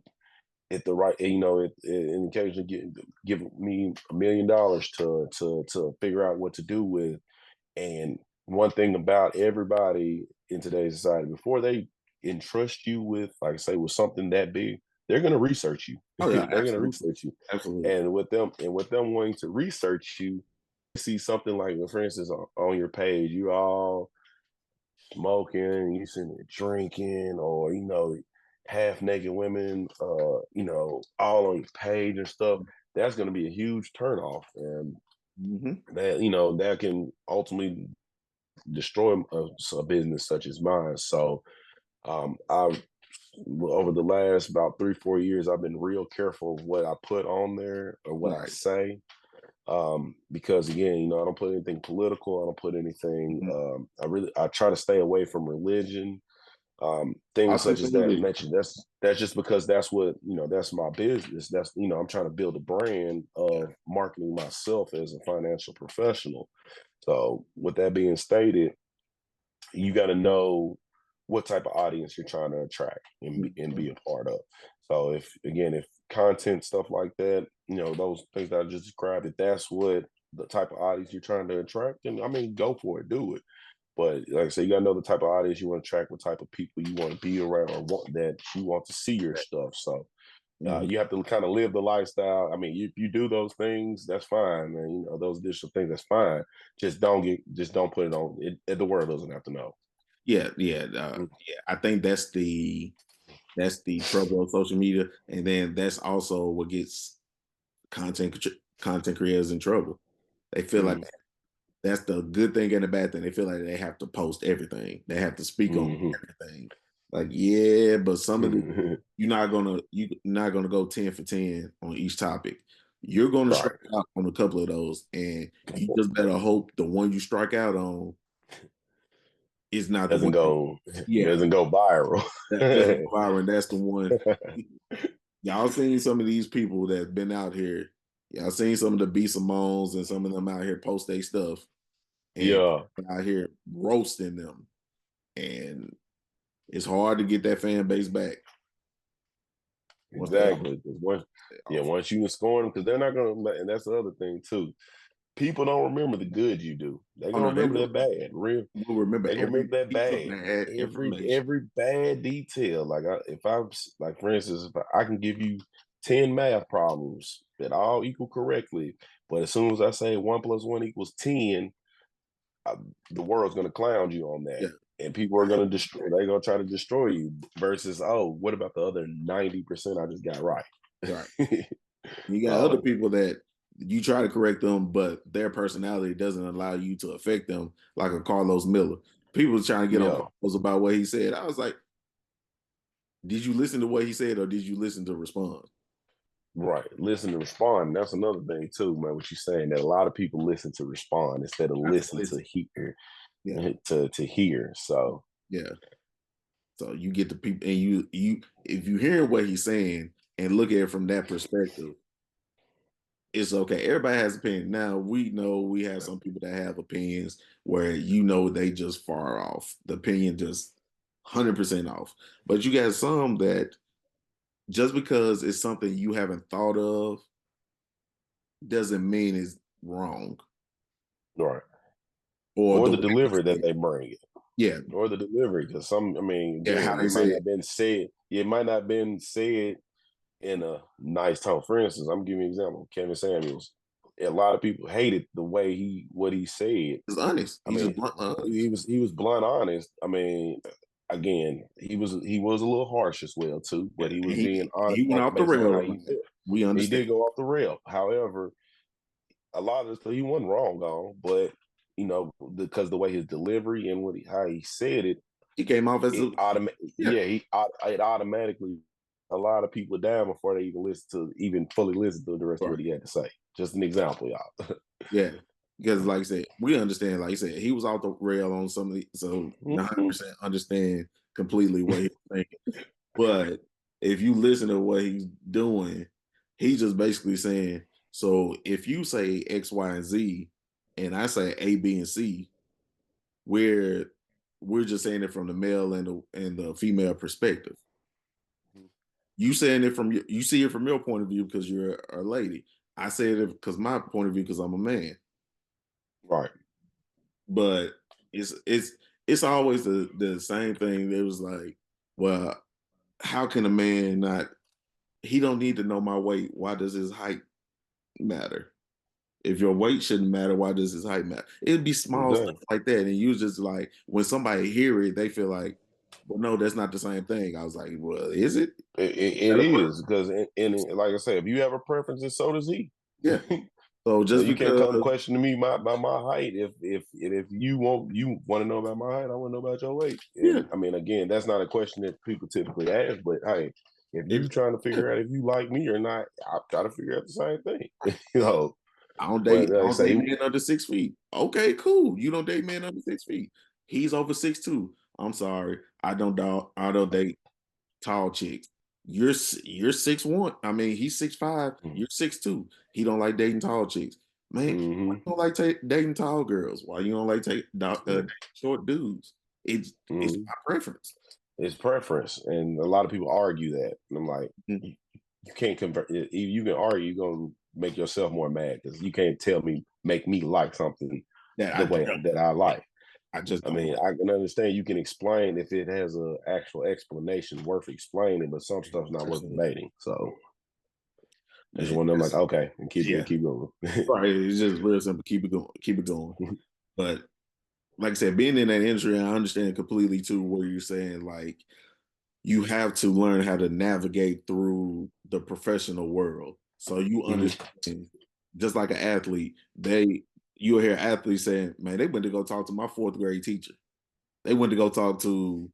at the right and occasionally give me $1 million to figure out what to do with. And one thing about everybody in today's society, before they entrust you with, like I say, with something that big, they're going to research you. Oh yeah. They're going to Absolutely. research you, Absolutely. and with them wanting to research you, see something like, well, for instance, on your page, you all smoking, you sitting there drinking, or half naked women, all on your page and stuff. That's going to be a huge turnoff, and Hmm. that can ultimately destroy a business such as mine. So I over the last about 3, 4 years, I've been real careful of what I put on there or what I Right. say. Because again, I don't put anything political. I don't put anything. Mhm. I try to stay away from religion. Things such as that Authenticity. mentioned. That's just because that's what that's my business. That's I'm trying to build a brand Yeah. of marketing myself as a financial professional. So with that being stated, you got to know what type of audience you're trying to attract and be Mhm. a part of. So if content stuff like that, those things that I just described, if that's what the type of audience you're trying to attract, then I mean, go for it, do it. But like I said, you gotta know the type of audience you want to attract, what type of people you want to be around, or want that you want to see your stuff. So Mhm. you have to kind of live the lifestyle. I mean, if you do those things, that's fine, man. Those additional things, that's fine. Just don't put it on. The world doesn't have to know. Yeah, yeah, Mm, yeah. I think that's the trouble of social media, and then that's also what gets content creators in trouble. They feel like mm, that's the good thing and the bad thing. They feel like they have to post everything. They have to speak on mhm. everything. Like, yeah, but some of the you're not gonna go 10 for 10 on each topic. You're gonna strike Right. out on a couple of those, and you just better hope the one you strike out on is not the Doesn't one. go Yeah, doesn't go viral. that doesn't go viral, and that's the one. Y'all seen some of these people that's been out here. Y'all seen some of the B Simones and some of them out here post their stuff and Yeah, out here roasting them. And it's hard to get that fan base back once they exactly. 'Cause off. once you score them, because they're not gonna. And that's the other thing too. People don't remember the good you do. They're Oh gonna no, they remember will. that bad. Real, Will remember they gonna every remember that piece of bad. bad information. Every bad detail. Like if I like for instance, if I can give you 10 math problems that all equal correctly, but as soon as I say 1 + 1 = 10, uh, the world's going to clown you on that, Yeah, and people are going to destroy. They're going to try to destroy you. Versus, oh, what about the other 90% I just got right? right. You got other Um, people that you try to correct them, but their personality doesn't allow you to affect them, like a Carlos Miller. People was trying to get on yeah, Carlos about what he said. I was like, did you listen to what he said or did you listen to respond? right. Listen to respond. That's another thing too, man. What you're saying that a lot of people listen to respond instead of I said, listen listen. to hear Yeah, to hear. So yeah. So you get the people, and you if you hear what he's saying and look at it from that perspective, it's okay. Everybody has opinion. Now we know we have some people that have opinions where they just far off. The opinion just 100% off. But you got some that just because it's something you haven't thought of doesn't mean it's wrong right. or Or the the way they delivery say that it. they bring. Yeah, Or the delivery, because some, I mean, yeah, how again, they say it. it might not been said in a nice tone. For instance, I'm giving you an example. Kevin Samuels. A lot of people hated the way what he said. It's honest. I He's just mean, blunt honest. he was blunt honest. I mean, again, he was a little harsh as well too, Yeah, but he and was being he honest went off the based on rail how about he it. felt. We He understand. did go off the rail. However, a lot of this he wasn't wrong on, but because the way his delivery and how he said it, He came off as it a yeah, yeah, it automatically a lot of people down before they even fully listen to the rest of right. what he had to say. Just an example, y'all. Yeah. Because like I said, we understand, like I said, he was off the rail on some of the so 100% understand completely what he's thinking. But if you listen to what he's doing, he's just basically saying, so if you say X, Y, and Z, and I say A, B, and C, we're we're just saying it from the male and the female perspective. You saying it from you see it from your point of view because you're a lady. I say it because my point of view because I'm a man. Right. But it's always the same thing. It was like, well, how can a man not? He don't need to know my weight. Why does his height matter? If your weight shouldn't matter, why does his height matter? It'd be small stuff Exactly. like that, and you just like when somebody hear it, they feel like, well, no, that's not the same thing. I was like, well, is it? It is because, like I said, if you have a preference, and so does he. Yeah. So So just you can't because, come question me about my height. If you want to know about my height, I want to know about your weight. yeah, And I mean, again, that's not a question that people typically ask. But hey, if you it, trying to yeah. figure out if you like me or not, I'll try to figure out the same thing. you know, but I like I don't date say, men under 6 feet. Okay, cool. You don't date men under 6 feet. He's over 6'2". I'm sorry. I don't date tall chicks. You're 6'1". I mean, he's 6'5". You're 6'2". He don't like dating tall chicks. Man, why mm-hmm, you don't like dating tall girls? Why you don't like dating short dudes? It's mm-hmm. my preference. It's preference, and a lot of people argue that. And I'm like, Mhm. you can't convert. If you can argue, you're gonna make yourself more mad because you can't make me like something That I the way don't. that I like. I just I don't mean, like. I can understand you can explain if it has a actual explanation worth explaining, but some stuff's not worth debating. So it's Man, one of them like, okay, and yeah. keep going. Right. It's just real simple. Keep it going. Keep it going. But like I said, being in that industry, I understand completely too where you're saying like you have to learn how to navigate through the professional world. So you Mhm. understand, just like an athlete, you'll hear athletes saying, "Man, they went to go talk to my fourth grade teacher. They went to go talk to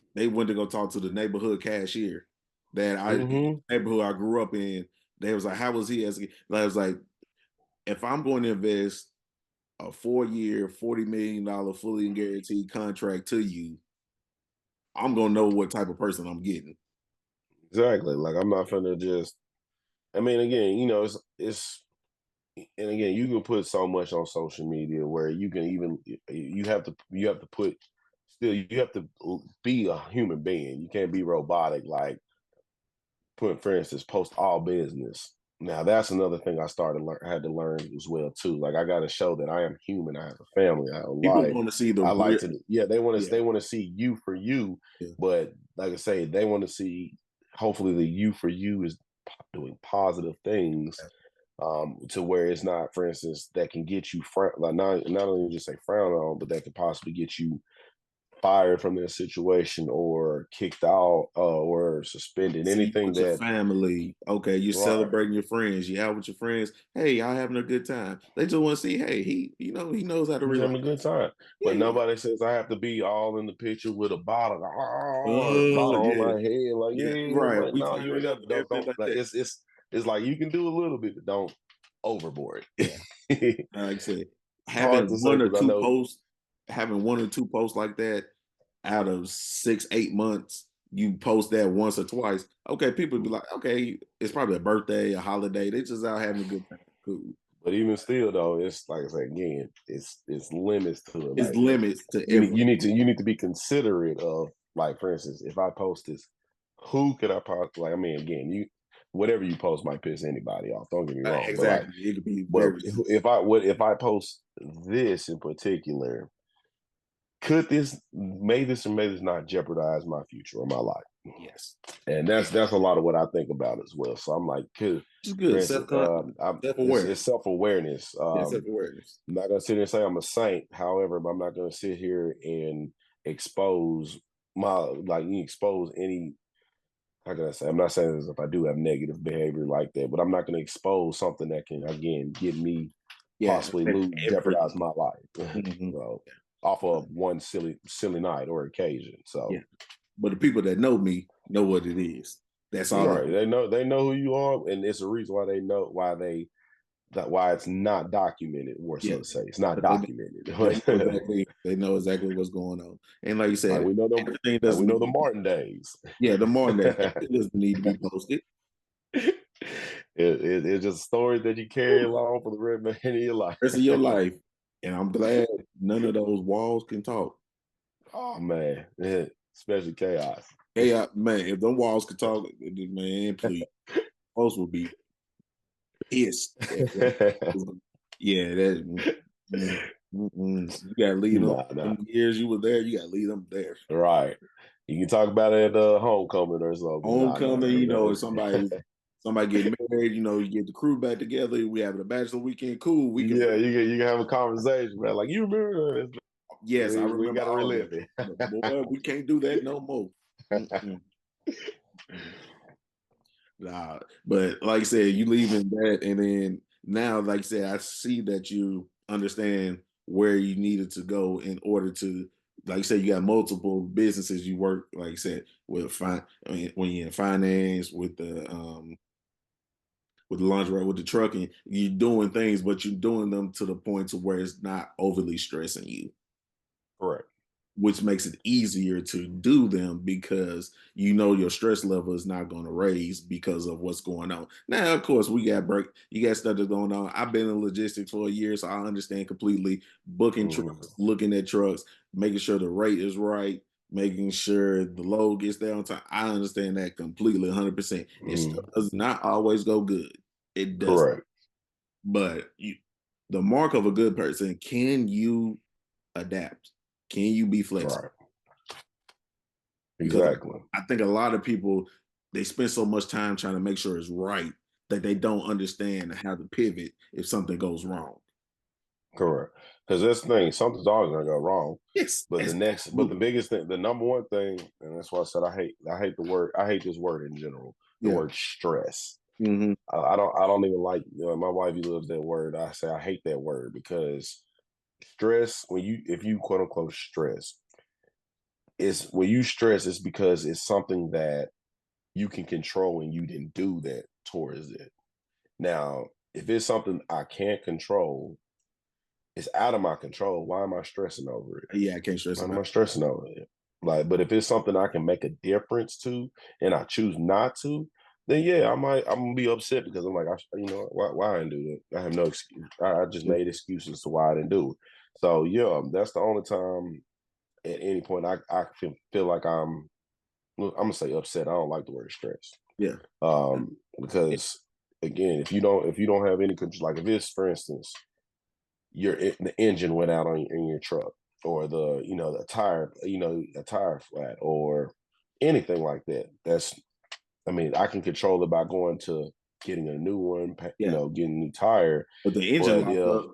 the neighborhood cashier that Mhm. neighborhood I grew up in." They was like, "How was he as a kid?" I was like, if I'm going to invest a 4 year, $40 million fully guaranteed contract to you, I'm gonna know what type of person I'm getting. Exactly. Like I'm not gonna just. I mean, again, it's and again, you can put so much on social media where you can even you have to put still you have to be a human being. You can't be robotic. Like put for instance, post all business. Now that's another thing I had to learn as well too. Like I got to show that I am human. I have a family. I have a People life. want to see the I like real. to. Yeah, Yeah, they want to see you for you. yeah, But like I say, they want to see. Hopefully, the you for you is doing positive things to where it's not, for instance, that can get you like not only just say frown on, but that can possibly get you fired from their situation or kicked out or suspended, See you anything with your that family. Okay, you're right. celebrating your friends. You out with your friends. Hey, y'all having a good time. They just want to see, hey, he knows how to He's relax. having a good time. Yeah, But yeah. nobody says I have to be all in the picture with a bottle, or Oh, bottle on yeah. my head. Like, Yeah, yeah, right. like We no, turn you ain't it up got and don't everything like like that. it's like you can do a little bit, but don't overboard. Yeah. It's Like I said, hard to say because I know having 1 or 2 posts like that out of 6, 8 months, you post that once or twice. Okay, people be like, okay, it's probably a birthday, a holiday. They just out having a good time. Cool. but even still though, it's like I say again, it's limits to it. It's Like limits to everything. you need to be considerate of, like, for instance, if I post this, who could I post? Like, I mean, again, you whatever you post might piss anybody off. Don't get me wrong, but like, Exactly. It could be but very if I post this in particular, could this may this not jeopardize my future or my life? yes. And that's a lot of what I think about as well. So I'm like, 'cause, It's for good. instance, Self awareness. it's self awareness. Yeah, self awareness. I'm not gonna sit here and say I'm a saint. However, I'm not gonna sit here and expose expose any. How can I say? I'm not saying as if I do have negative behavior like that, but I'm not gonna expose something that can again get me Yeah, possibly affect lose jeopardize everything. my life. Hmm. So off of one silly night or occasion. Yeah. So But the people that know me know what it is. That's all it right, is. they know who you are, and it's a reason why they know why it's not documented. Or Yeah. so to say, it's not But documented. they know exactly what's going on. And like you Like said, we know them, everything like we doesn't know need the to be, Martin days. yeah, the more that everything doesn't need to be posted. It's just stories that you carry Whew, along for the remainder of your life. rest of your life. And I'm glad none of those walls can talk. Oh man, yeah, especially chaos. Hey, man, if them walls could talk, man, please, folks would be pissed. Yeah, that. You gotta leave them. Nah, nah, Them years you were there, you gotta leave them there. right. You can talk about it at homecoming or something. Nah, nah, Homecoming, if nah. somebody get married, you get the crew back together. We having a bachelor weekend. Cool. We can. Yeah, you can have a conversation, man. Like you remember this? Yes, I We remember got to all relive that. But boy, we can't do that no more. Mm-mm. Mm-mm. Nah, but like I said, you leaving that, and then now, like I said, I see that you understand where you needed to go in order to, like I said, you got multiple businesses you work, like I said, with I mean, when you're in finance, with the lingerie, with the trucking, you're doing things, but you're doing them to the point to where it's not overly stressing you, Correct. which makes it easier to do them because your stress level is not going to raise because of what's going on. Now, of course, you got stuff that's going on. I've been in logistics for a year, so I understand completely booking Hmm. trucks, looking at trucks, making sure the rate is right, making sure the load gets there on time. I understand that completely, 100%. And stuff Hmm. does not always go good. It does. Correct. But the mark of a good person, can you adapt? Can you be flexible? Right. Because Exactly. I think a lot of people, they spend so much time trying to make sure it's right that they don't understand how to pivot if something goes wrong. Correct. Because this thing, something's always gonna go wrong. Yes, But the absolutely. biggest thing, the number one thing, and that's why I said I hate this word in general. The Yeah. word stress. Hmm. I don't even like. My wife loves that word. I say I hate that word because stress. If you quote unquote stress, it's when you stress, it's because it's something that you can control and you didn't do that towards it. Now, if it's something I can't control, it's out of my control. Why am I stressing over it? Yeah, I can't stress Why them am out. I stressing over it? Like, but if it's something I can make a difference to, and I choose not to, then yeah, I'm gonna be upset because I'm like, why I didn't do that? I have no excuse. I just Yeah. made excuses to why I didn't do it. So yeah, that's the only time at any point I feel like I'm gonna say upset. I don't like the word stress. Yeah. Because again, if you don't have any control, like if it's for instance the engine went out in your truck, or the tire, a tire flat, or anything like that. I mean, I can control it by going to getting a new one, Yeah. getting a new tire. But the engine But locked if up.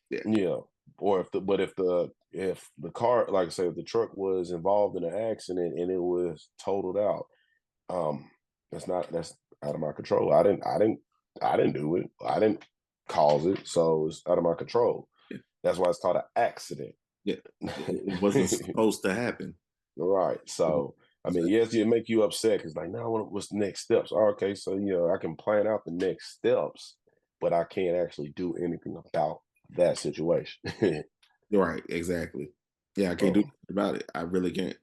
Yeah. yeah, or if the if the car, like I said, if the truck was involved in an accident and it was totaled out, um, that's out of my control. I didn't do it. I didn't cause it, so it's out of my control. Yeah, That's why it's called an accident. yeah. It wasn't supposed to happen. Right. Mhm. So, I mean, Exactly. yes, it make you upset because, like, now what's the next steps? Oh, okay, so I can plan out the next steps, but I can't actually do anything about that situation. Right, exactly. Yeah, I can't do um, nothing about it. I really can't.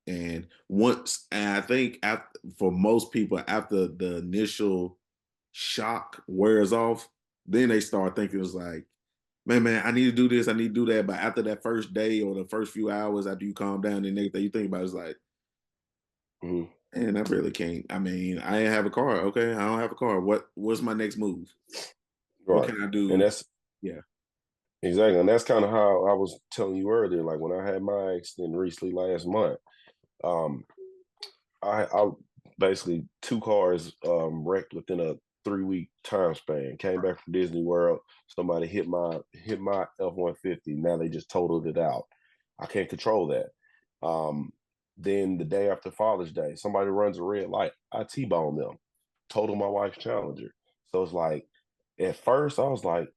And I think after, for most people, after the initial shock wears off, then they start thinking it's like, man, I need to do this, I need to do that. But after that first day or the first few hours after you calm down, the next thing you think about is like, mhm, man, I really can't. I mean, I ain't have a car. Okay, I don't have a car. What's my next move? What right. can I And do? that's Yeah. exactly, and that's kind of how I was telling you earlier. Like when I had my accident recently last month, um, I basically two cars wrecked within a 3 week time span. Came back from Disney World. Somebody hit my F-150. Now they just totaled it out. I can't control that. Um, then the day after Father's Day, somebody runs a red light. I T-bone them. Total my wife's Challenger. So it's like at first I was like,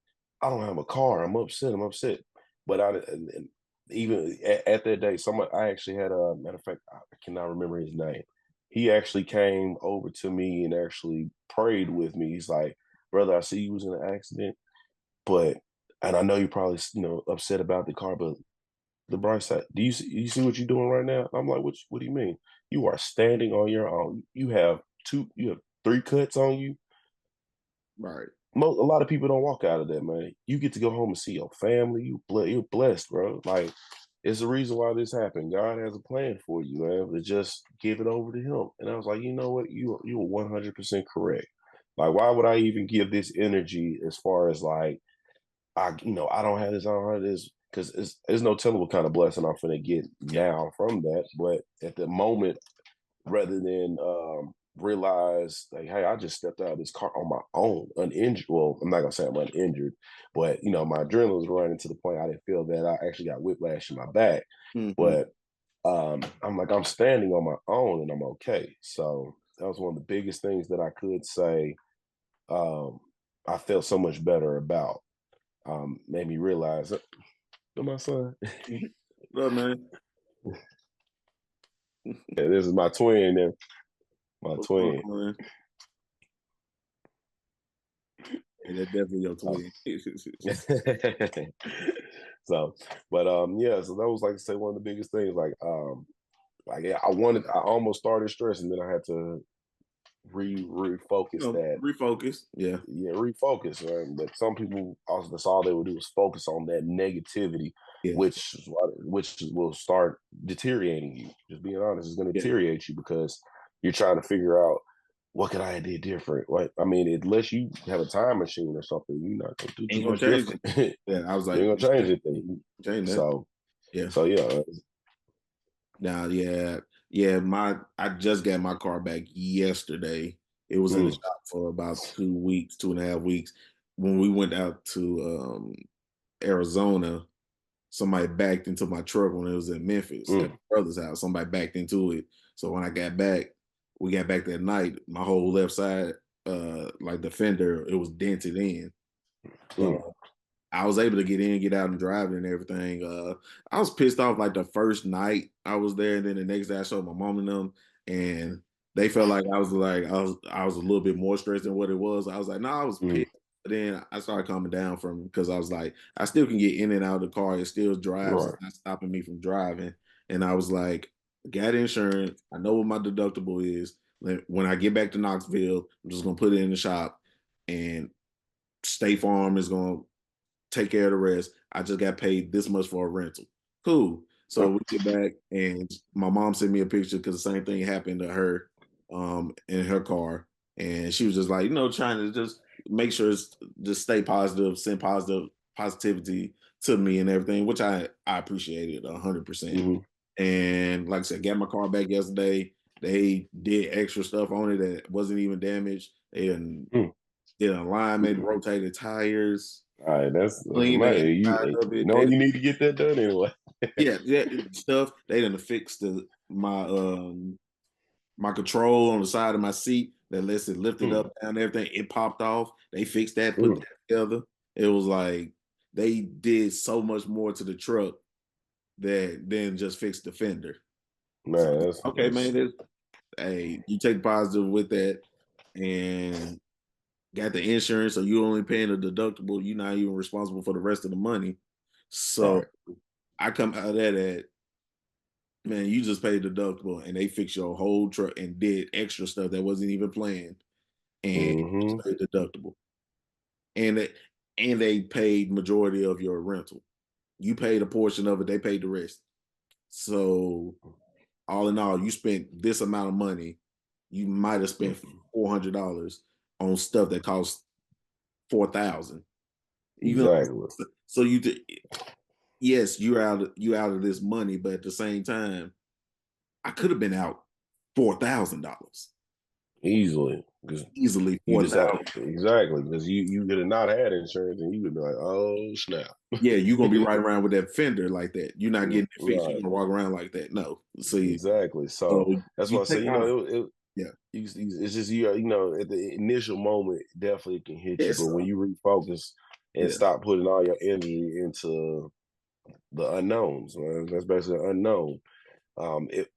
I don't have a car. I'm upset. I'm upset. But and even at that day, someone I actually had a matter of fact, I cannot remember his name. He actually came over to me and actually prayed with me. He's like, brother, I see you was in an accident, but and I know you're probably upset about the car, but the bright side, you see what you're doing right now? I'm like, what do you mean? You are standing on your own. You have three cuts on you. Right. A lot of people don't walk out of that, man. You get to go home and see your family. You're blessed, bro. Like it's the reason why this happened. God has a plan for you, man. But just give it over to Him. And I was like, you know what? You are 100% correct. Like, why would I even give this energy as far as like I don't have this, I don't have this, because there's no telling what kind of blessing I'm gonna get Yeah. now from that. But at the moment, rather than realize like, hey, I just stepped out of this car on my own, uninjured. Well, I'm not gonna say I'm uninjured, but my adrenaline was running to the point I didn't feel that I actually got whiplash in my back. Hmm. But I'm like, I'm standing on my own and I'm okay. So that was one of the biggest things that I could say. Um, I felt so much better about. Made me realize, my son, Look, man. yeah, this is my twin. There, my What's going twin. on, man? Yeah, that's definitely your So, twin. so, but yeah. So that was like I say one of the biggest things. Like yeah, I almost started stressing, then I had to refocus that. Refocus. Yeah. Yeah, refocus. Right? But some people also that's all they would do is focus on that negativity, Yeah. which will start deteriorating you. Just being honest, it's going to Yeah. deteriorate you because you're trying to figure out what could I have did different. What I mean, unless you have a time machine or something, you're not going to do too Ain't gonna much change different. it. Yeah. I was You like, ain't gonna change anything. change that. So, Yeah. so yeah, Now, yeah, yeah. I just got my car back yesterday. It was in the mm, shop for about 2 weeks, 2.5 weeks. When we went out to Arizona, somebody backed into my truck when it was in Memphis at mm, my brother's house. Somebody backed into it. So when I got back, we got back that night. My whole left side, like the fender, it was dented in. mm, I was able to get in, get out, and drive it and everything. I was pissed off like the first night I was there, and then the next day I showed my mom and them, and they felt like I was a little bit more stressed than what it was. I was like, no, I was mm, pissed. But then I started calming down from because I was like, I still can get in and out of the car. It still drives. right. It's not stopping me from driving. And I was like, got insurance. I know what my deductible is. When I get back to Knoxville, I'm just gonna put it in the shop, and State Farm is gonna take care of the rest. I just got paid this much for a rental. Cool. So we get back, and my mom sent me a picture because the same thing happened to her in her car. And she was just like, trying to just make sure it's just stay positive, send positivity to me and everything, which I appreciated 100%. Mm-hmm, And like I said, got my car back yesterday. They did extra stuff on it that wasn't even damaged. They did mm, alignment, rotated tires, All right, that's clean the amazing. inside You of it. know you need to get that done anyway. Yeah, yeah, stuff. They done fixed my control on the side of my seat that lets it lift it Hmm. up and everything. It popped off. They fixed that, put Hmm. that together. It was like they did so much more to the truck that than just fix the fender. So Man, okay, man, hey, you take positive with that and got the insurance, so you only paying a deductible. You're not even responsible for the rest of the money. So right. I come out of that at man, you just paid deductible and they fixed your whole truck and did extra stuff that wasn't even planned, and you just Hmm. paid deductible. And they paid majority of your rental. You paid a portion of it, they paid the rest. So all in all, you spent this amount of money. You might have spent $400 on stuff that cost 4,000. You know, Exactly. so yes, you out of this money, but at the same time, I could have been out $4,000 Easily. Because easily. you 4,000. decide exactly because you could have not had insurance and you would be like, oh snap. Yeah, you're gonna be right around with that fender like that. You're not getting it fixed. You're Right. gonna walk around like that. No, see, Exactly. so So that's you why I say, take out. Yeah, it's just you know, at the initial moment, definitely it can hit you, yes, but when you refocus and yeah, stop putting all your energy into the unknowns, man, that's basically unknown.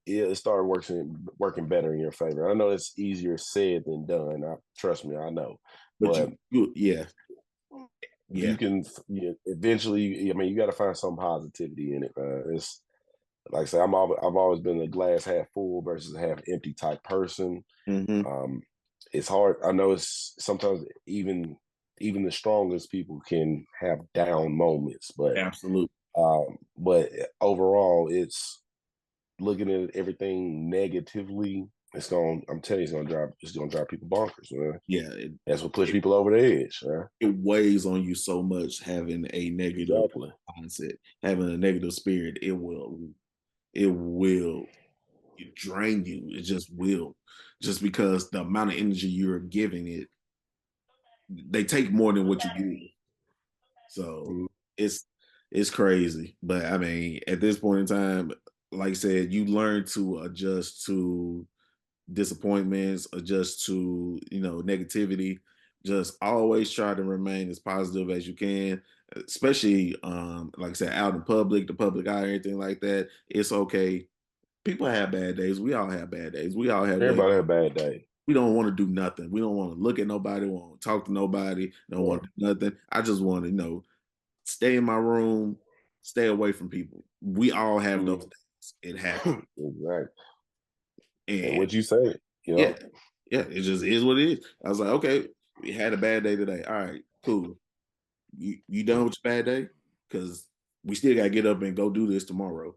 It started working better in your favor. I know it's easier said than done. Trust me, I know, but but yeah, you yeah, can eventually. I mean, you got to find some positivity in it, man. It's like I say, I've always been a glass half full versus half empty type person. hmm, Um, it's hard. I know it's sometimes even the strongest people can have down moments, absolutely, but overall, it's looking at everything negatively. I'm telling you, it's gonna drive people bonkers, man. yeah. That's what push It, people over the edge, man. it weighs on you so much having a negative Exactly. mindset, having a negative spirit. It will drain you. It just will, just because the amount of energy you're giving it, they take more than what you give. So Mhm. it's it's crazy. But I mean, at this point in time, like I said, you learn to adjust to disappointments, adjust to, negativity. Just always try to remain as positive as you can, especially like I said, out in public, the public eye, anything like that. It's okay. People have bad days. We all have bad days. We all have days Everybody have a bad day. we don't want to do nothing. We don't want to look at nobody, we don't want to talk to nobody, don't want Yeah. to do nothing. I just want to, stay in my room, stay away from people. We all have those Mhm. days. It happens. Exactly. And And what you say, you yeah, know, yeah, it just is what it is. I was like, okay, we had a bad day today. All right, cool. You done with your bad day? Because we still gotta get up and go do this tomorrow.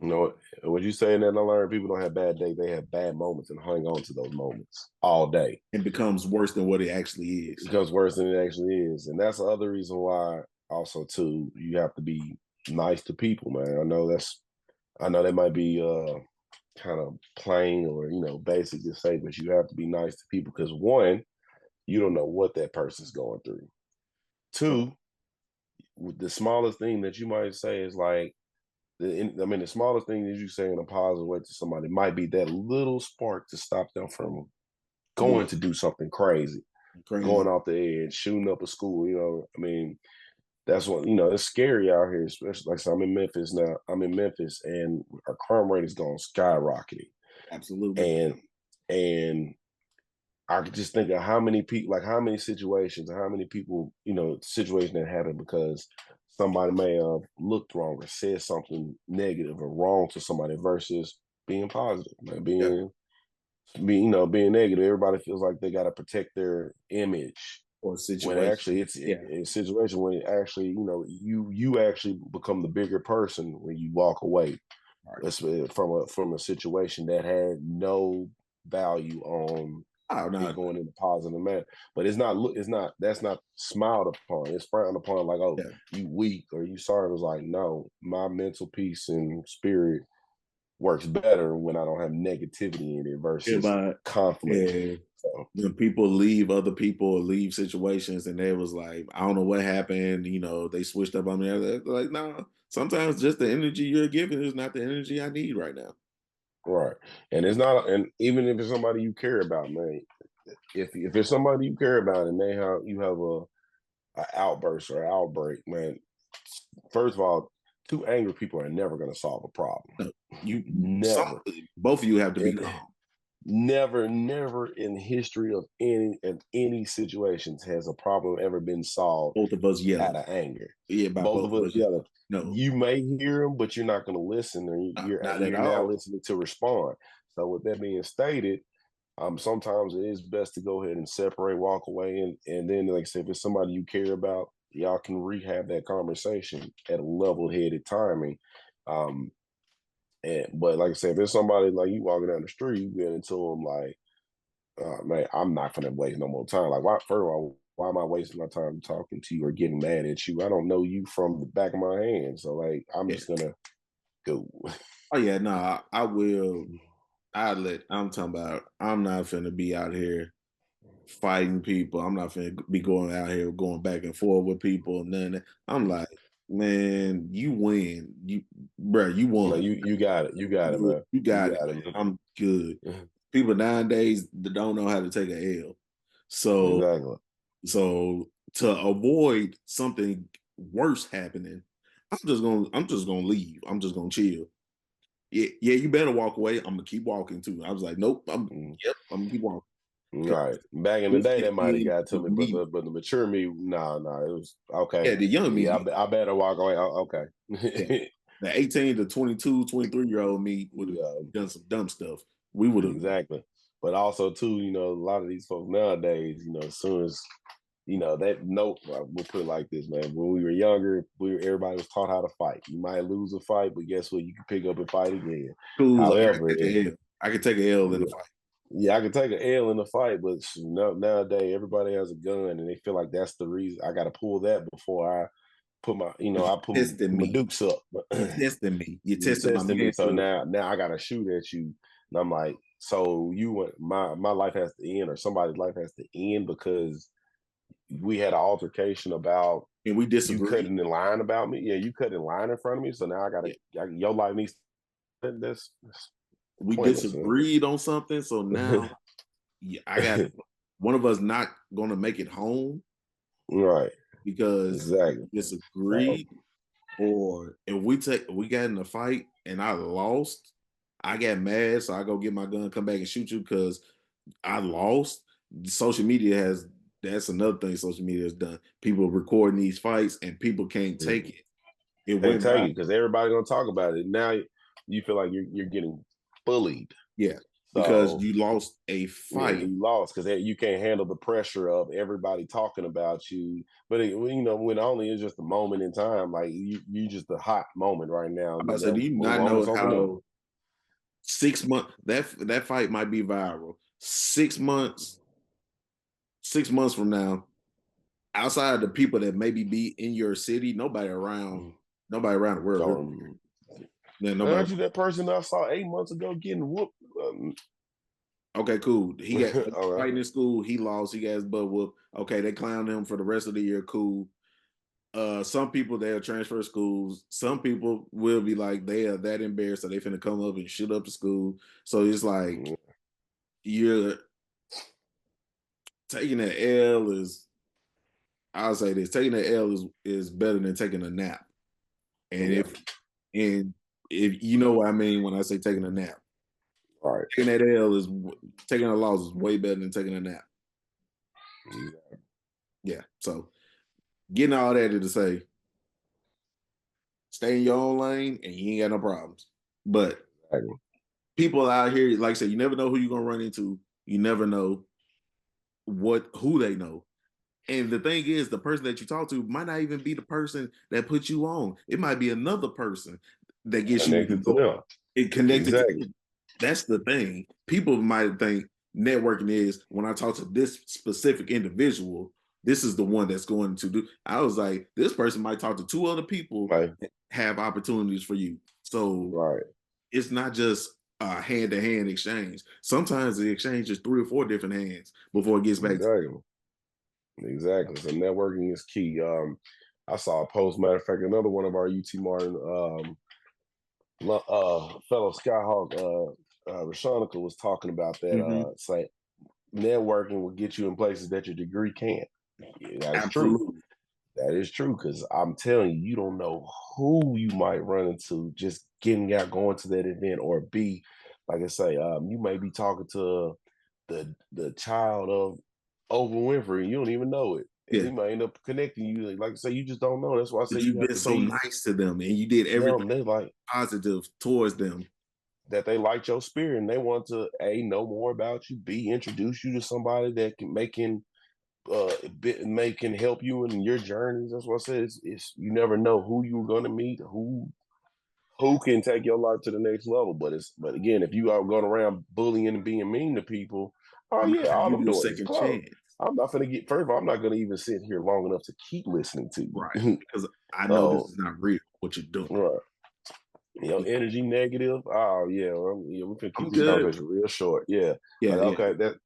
you know what you saying that I learned people don't have bad days, they have bad moments and hang on to those moments all day. It becomes worse than what it actually It is. becomes worse than it actually is. And that's the other reason why also too you have to be nice to people, man. I know that might be kind of plain or basic to say, but you have to be nice to people because one, you don't know what that person's going through. Right. Two, the smallest thing that you might say is like, I mean, the smallest thing that you say in a positive way to somebody might be that little spark to stop them from Doing going to do something crazy, crazy. going off the edge, shooting up a school. I mean, that's what it's scary out here, especially like I said, I'm in Memphis now. I'm in Memphis, and our crime rate is going skyrocketing, Absolutely. and and I could just think of how many people, like how many situations, how many people, situations that happen because somebody may have looked wrong or said something negative or wrong to somebody versus being positive, man, Yeah. being negative. Everybody feels like they got to protect their image Or when situation. actually it's Yeah. a situation when it actually, you actually become the bigger person when you walk away Right. from a situation that had no value on Oh it no. going in a positive manner. But it's not that's not smiled upon. It's frowned upon like, oh, Yeah. you weak or you sorry. It was like, no, my mental peace and spirit works better when I don't have negativity in it versus Goodbye. conflict. Yeah. when people leave other people or leave situations and they was like, I don't know what happened, they switched up on me. They're like, no, sometimes just the energy you're giving is not the energy I need right now. Right. And it's not, and even if it's somebody you care about, man, if it's somebody you care about and you have a outburst or outbreak, man, first of all, two angry people are never going to solve a problem. No, you Never. both of you have to be And calm. never in the history of any situations has a problem ever been solved Both of us out yelling. of anger. Yeah, by Both both of of us us yelling. yelling. No, You may hear them, but you're not going to listen, and not at you're now all. listening to respond. So, with that being stated, sometimes it is best to go ahead and separate, walk away, and then, like I said, if it's somebody you care about, y'all can rehab that conversation at a level-headed timing. But like I said, if it's somebody like you walking down the street, you get into them like, man, I'm not gonna waste no more time. Like, why? First of all, why am I wasting my time talking to you or getting mad at you? I don't know you from the back of my hand, so like, I'm Yeah. just gonna go. Oh yeah, no, I will. I'm talking about. I'm not finna be out here fighting people. I'm not finna be going out here going back and forth with people. And then I'm like, man, you win. You Man, won. you got it. You got it, man. You You got it, got man. it, I'm good. man. People nowadays that don't know how to take a L. So Exactly. so to avoid something worse happening, I'm just gonna leave. I'm just gonna chill. Yeah, yeah, you better walk away. I'm gonna keep walking too. I was like, nope, Mm. I'm gonna keep walking. All 'Cause right. Back in the this day, is that might have the got to me, but me. the mature me, nah, it was okay. Yeah, the young Yeah, me, I better walk away. Okay. yeah. The 18 to 22, 23-year-old me would have Yeah, done some dumb stuff. We would have. exactly. But also too, a lot of these folks nowadays, as soon as that note, we'll put it like this, man. When we were younger, everybody was taught how to fight. You might lose a fight, but guess what? You can pick up and fight again. Cool. I can However, take a L. I can take a L in the yeah, fight. yeah, I can take an L in the fight, but nowadays everybody has a gun, and they feel like that's the reason I got to pull that before I put my, Because put my dukes up. you're testing me. You're You testing my testing me, so manhood. now I got to shoot at you, and I'm like, so you want my life has to end, or somebody's life has to end because we had an altercation about And we you disagree. cutting in line about me. Yeah, you cut in line in front of me, so now Yeah. your life needs. That's We pointless. disagreed on something. So now I got one of us not gonna make it home Right, because exactly. we So, disagreed. Or if we got in a fight and I lost, I got mad, so I go get my gun, come back and shoot you because I lost. Social media has that's another thing social media has done. People recording these fights and people can't take mm, it. It can't went take by. it because everybody gonna talk about it. Now you feel like you're getting bullied. Yeah, because So you lost a yeah, fight. you lost because you can't handle the pressure of everybody talking about you. But when only it's just a moment in time, like you just a hot moment right now. I'm about to say, do you Move not on to know something else. how 6 months that fight might be viral? 6 months, 6 months from now, outside the people that maybe be in your city, nobody around the world heard. Um, Yeah, nobody. aren't you that person I saw 8 months ago getting whooped? Okay, cool. He got All right. fighting in school. He lost. He got his butt whooped. Okay, they clown him for the rest of the year. Cool. Some people they'll transfer schools. Some people will be like they are that embarrassed that they finna come up and shoot up the school. So it's like you're taking an L is I'll say this: taking an L is better than taking a nap. And Yeah. if you know what I mean when I say taking a nap, All right. taking that L is taking a loss is way better than taking a nap. Yeah. So getting all that to say, stay in your own lane and you ain't got no problems. But Exactly. people out here, like I said, you never know who you're gonna run into. You never know who they know. And the thing is, the person that you talk to might not even be the person that put you on. It might be another person that gets you Connected to them. it connected to Exactly. them. That's the thing. People might think networking is when I talk to this specific individual, this is the one that's going to do. I was like, this person might talk to two other people Right. that have opportunities for you. So Right. it's not just hand-to-hand exchange. Sometimes the exchange is 3 or 4 different hands before it gets back to Exactly. Exactly. So networking is key. I saw a post, matter of fact, another one of our UT Martin fellow Skyhawk, Rashonica was talking about that. you. It's like networking will get you in places that your degree can't. Yeah, that is true. Absolutely. That is true, because I'm telling you, you don't know who you might run into just getting out, going to that event, or be, like I say, you may be talking to the child of Oprah Winfrey, and you don't even know it, and Yeah. he might end up connecting you. Like I say, you just don't know. That's why I say But you you've have been to so be nice to them and you did everything them. They like positive towards them. that they liked your spirit, and they want to know more about you, b introduce you to somebody that can can help you in your journeys. That's what I said. It's you never know who you're gonna meet, who can take your life to the next level. But again, if you are going around bullying and being mean to people, oh I'm yeah, not gonna all give them you a doors is second closed. chance. I'm not gonna get first of all, I'm not gonna even sit here long enough to keep listening to Right. you. Because I know this So is not real, what you're doing. right. Your Yeah. energy negative. Oh yeah, well, yeah, we can keep I'm this good. conversation real short. Yeah. Yeah, Like yeah. okay, that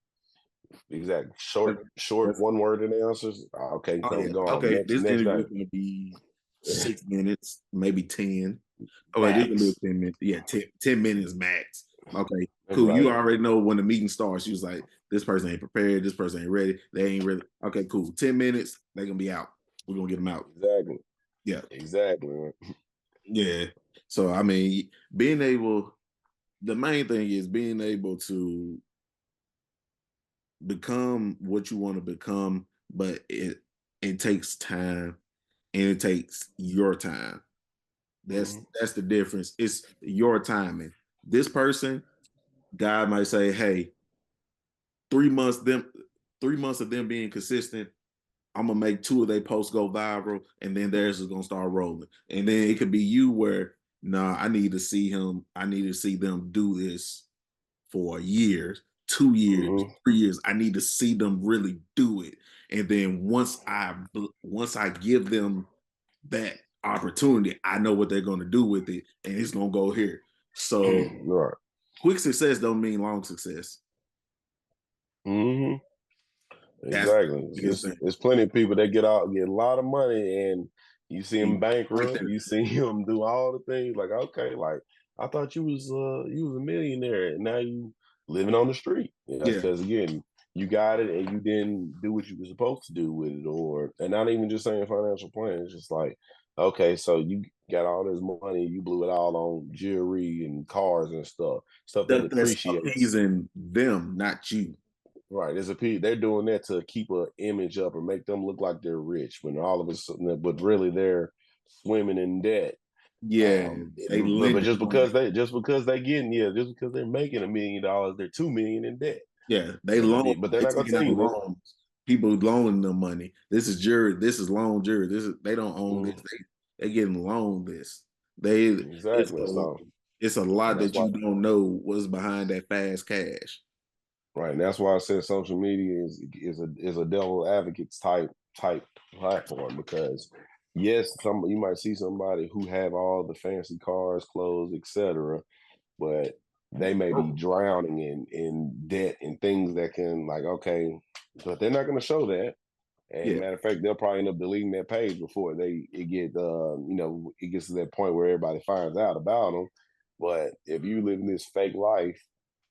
exactly. Short, That's, short, that's one word in answers. Okay, oh come yeah. go on. Okay. Next This next interview day. is gonna be 6 minutes, maybe 10. Okay, this is gonna be Max. 10 minutes. Yeah, 10 minutes max. Okay, cool. You Right. already know when the meeting starts. You was like, this person ain't prepared, this person ain't ready, they ain't ready. Okay, cool. 10 minutes, they're gonna be out. We're gonna get them out. Exactly. Yeah. Exactly. Yeah. So I mean, being able, the main thing is being able to become what you want to become, but it takes time and it takes your time. Mm-hmm. That's the difference. It's your timing. This person, God might say, hey, 3 months them 3 months of them being consistent, I'm gonna make 2 of their posts go viral, and then theirs is gonna start rolling. And then it could be you where, nah, I need to see him, I need to see them do this for years, 2 years, Mm-hmm. 3 years. I need to see them really do it. And then once I give them that opportunity, I know what they're gonna do with it, and it's gonna go here. So Right. quick success don't mean long success. Mm-hmm. That's the Exactly. biggest thing. There's plenty of people that get a lot of money, and you see them Right bankrupt, there. you see them do all the things like, okay, like I thought you was a millionaire, and now you living on the street. Yeah, that's Yeah. because again, you got it and you didn't do what you were supposed to do with it, or and not even just saying financial plan. It's just like, okay, so you got all this money, you blew it all on jewelry and cars and stuff that That's depreciates. appeasing them, not you. Right. There's a they're doing that to keep an image up or make them look like they're rich when all of a sudden, but really they're swimming in debt. Yeah, they But lending money. just because they're making $1 million, they're 2 million in debt. Yeah, they But loan. but they're They not gonna taking tell out you that. loans. People loaning them money. This is jury. This is loan jury. This is they don't own this. Mhm. They getting loaned this. They it's Exactly. a So it's a and lot that's that why you don't know what's behind that fast cash. right. And that's why I said social media is a devil advocates type platform because yes, some you might see somebody who have all the fancy cars, clothes, etc., but they may be drowning in debt and things that can like okay, but they're not going to show that. And Yeah, matter of fact, they'll probably end up deleting that page before it gets to that point where everybody finds out about them. But if you live in this fake life,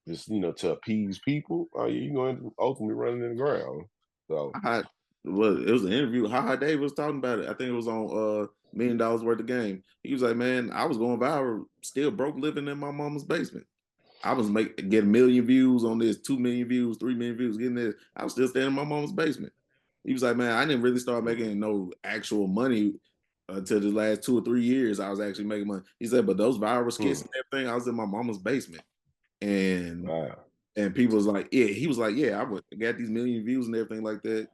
just to appease people, you're going to ultimately run in the ground. So, I well, it was an interview. Haha Dave was talking about it. I think it was on $1 million worth of game. He was like, man, I was going viral, still broke, living in my mama's basement. I was getting 1 million views on this, 2 million views, 3 million views, getting this. I was still staying in my mama's basement. He was like, man, I didn't really start making no actual money until the last 2 or 3 years. I was actually making money. He said, but those viral skits hmm, and everything, I was in my mama's basement, and wow, people was like, yeah. He was like, yeah, I would got these 1 million views and everything like that.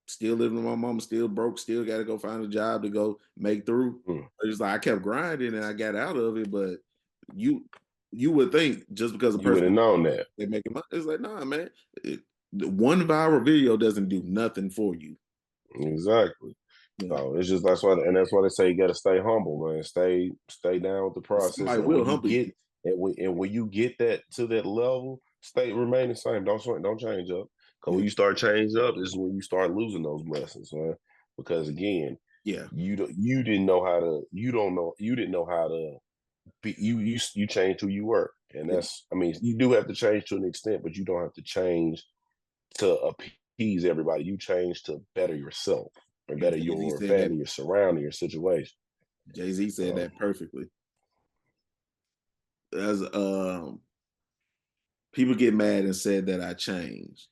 Still living with my mom, still broke, still got to go find a job to go make through. hmm, It's like I kept grinding and I got out of it, but you you would think just because a you would person have known that. they making money, it's like nah, man. The one viral video doesn't do nothing for you. Exactly. Yeah. So it's just that's why they say you got to stay humble, man. Stay down with the process, Somebody and will when you humble get you. And when you get that to that level, remain the same. Don't change up. Because when you start changing up, is when you start losing those blessings, man. Because again, Yeah, you didn't know how to you didn't know how to be you changed who you were. And yeah. that's, I mean, you do have to change to an extent, but you don't have to change to appease everybody. You change to better yourself or And better Jay-Z your said that. family, your surrounding, your situation. Jay-Z said So that perfectly. As people get mad and said that I changed,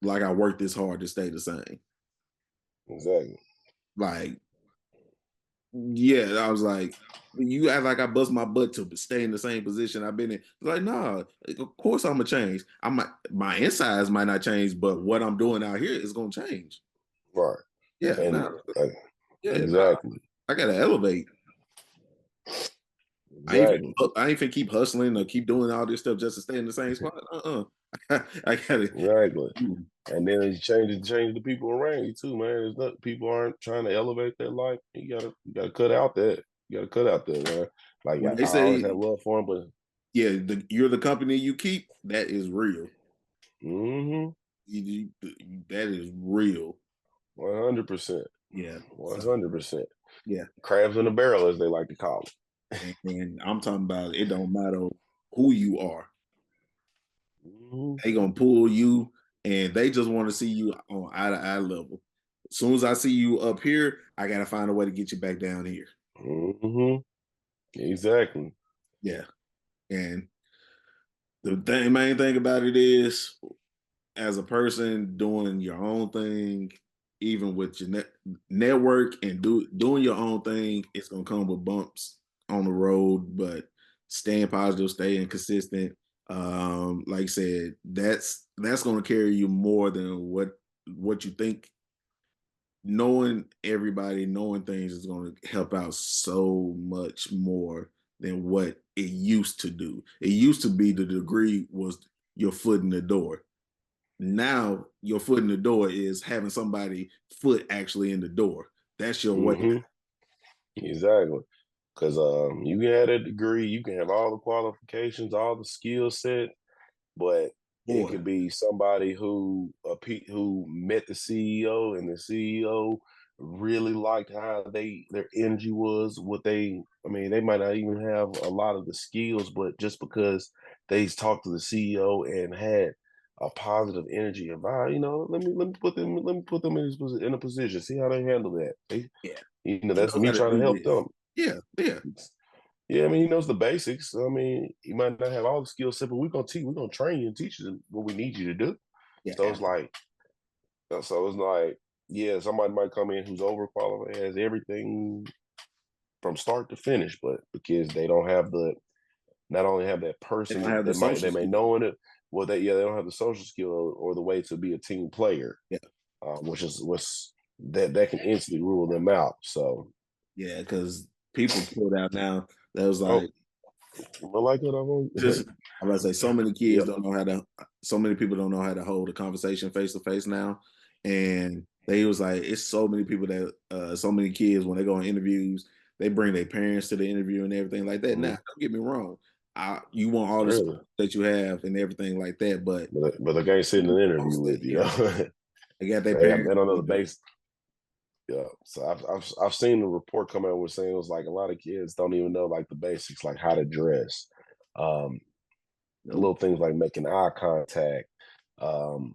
like I worked this hard to stay the same. exactly. Like, yeah, I was like, you act like I bust my butt to stay in the same position I've been in. Like, nah, of course I'm gonna change. My insides might not change, but what I'm doing out here is gonna change. Right. Yeah, And nah, yeah, nah, exactly. I gotta elevate. Exactly. I ain't finna keep hustling or keep doing all this stuff just to stay in the same spot. I gotta. Exactly. And then you change the people around you too, man. It's not people aren't trying to elevate their life. You gotta cut out that. You gotta cut out that, man. Like When they I always have say, love for them, but yeah, you're the company you keep, that is real. mm-hmm, That is real. 100%. Yeah. So 100%. yeah, Crabs in a barrel, as they like to call it. and I'm talking about it don't matter who you are. Mm-hmm, They gonna pull you, and they just want to see you on eye to eye level. As soon as I see you up here, I gotta find a way to get you back down here. mm-hmm. Exactly. Yeah, and main thing about it is, as a person doing your own thing, even with your network and doing your own thing, it's gonna come with bumps on the road, but staying positive, staying consistent, like I said, that's gonna carry you more than what you think. Knowing everybody, knowing things is gonna help out so much more than what it used to do. It used to be the degree was your foot in the door. Now your foot in the door is having somebody foot actually in the door. That's your way. Mm-hmm. Exactly. Because you can have a degree, you can have all the qualifications, all the skill set, but it Boy, could be somebody who met the CEO, and the CEO really liked how their energy was. I mean, they might not even have a lot of the skills, but just because they talked to the CEO and had a positive energy and vibe, let me put them in a position, see how they handle that. yeah. He That's knows me how to trying to do help this. them. Yeah, yeah, Yeah, I mean, he knows the basics. I mean, he might not have all the skill set, but we're gonna train you and teach you what we need you to do. yeah, So it's like, yeah, somebody might come in who's overqualified, has everything from start to finish, but because they don't have not only have that they don't person have the they social may skills. know in it, well, they don't have the social skill or the way to be a team player, Yeah, which is what's that can instantly rule them out. So, yeah, because people put out now that was oh, like I like it. just I'm about to say so many kids Yep. don't know how to so many people don't know how to hold a conversation face to face now. And they was like, it's so many people that so many kids when they go on interviews, they bring their parents to the interview and everything like that. Now, Mhm. don't get me wrong. You want all the skills Really. that you have and everything like that, but But they can't sit in an interview mostly, with you. yeah, they got their They parents don't know the with them. base. Yeah. So I've seen the report come out with saying it was like a lot of kids don't even know like the basics, like how to dress, um, Nope. little things like making eye contact, um,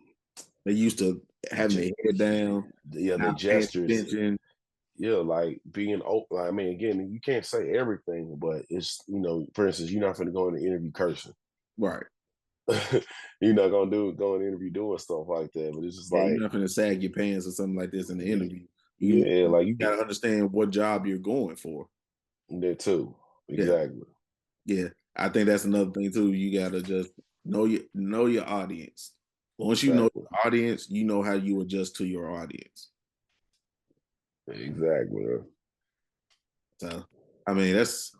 They used to having j- their head down, yeah, the not paying gestures. attention. Yeah, like being open. I mean, again, you can't say everything, but it's, for instance, you're not going to go in the interview cursing. Right. You're not gonna go in the interview doing stuff like that. But it's just Yeah, you're like, not going to sag your pants or something like this in the interview. yeah, You like you got get to understand what job you're going for. that too. Yeah, Exactly. yeah. I think that's another thing too. You got to just know your audience. Once you know Exactly. your audience, you know how you adjust to your audience. Exactly. So, I mean, that's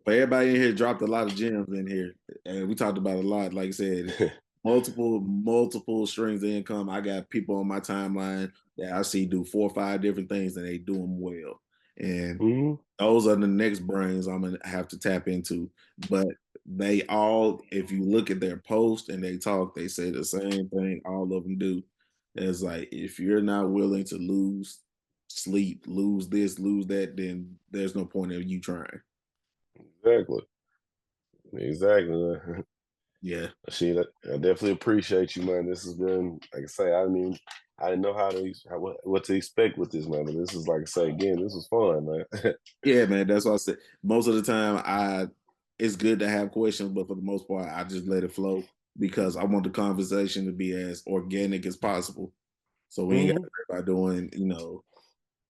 but everybody in here dropped a lot of gems in here, and we talked about a lot. Like I said, multiple streams of income. I got people on my timeline that I see do 4 or 5 different things, and they do them well. And Mhm. those are the next brains I'm gonna have to tap into. But they all, if you look at their post and they talk, they say the same thing. All of them do. It's like if you're not willing to lose sleep, lose this, lose that, then there's no point in you trying. Exactly. Exactly. Yeah. Shit, I definitely appreciate you, man. This has been, like I say, I didn't know what to expect with this, man. But this is, like I say again, this was fun, man. Yeah, man. That's what I said. Most of the time it's good to have questions, but for the most part, I just let it flow because I want the conversation to be as organic as possible. So we ain't got Hmm. to worry about doing,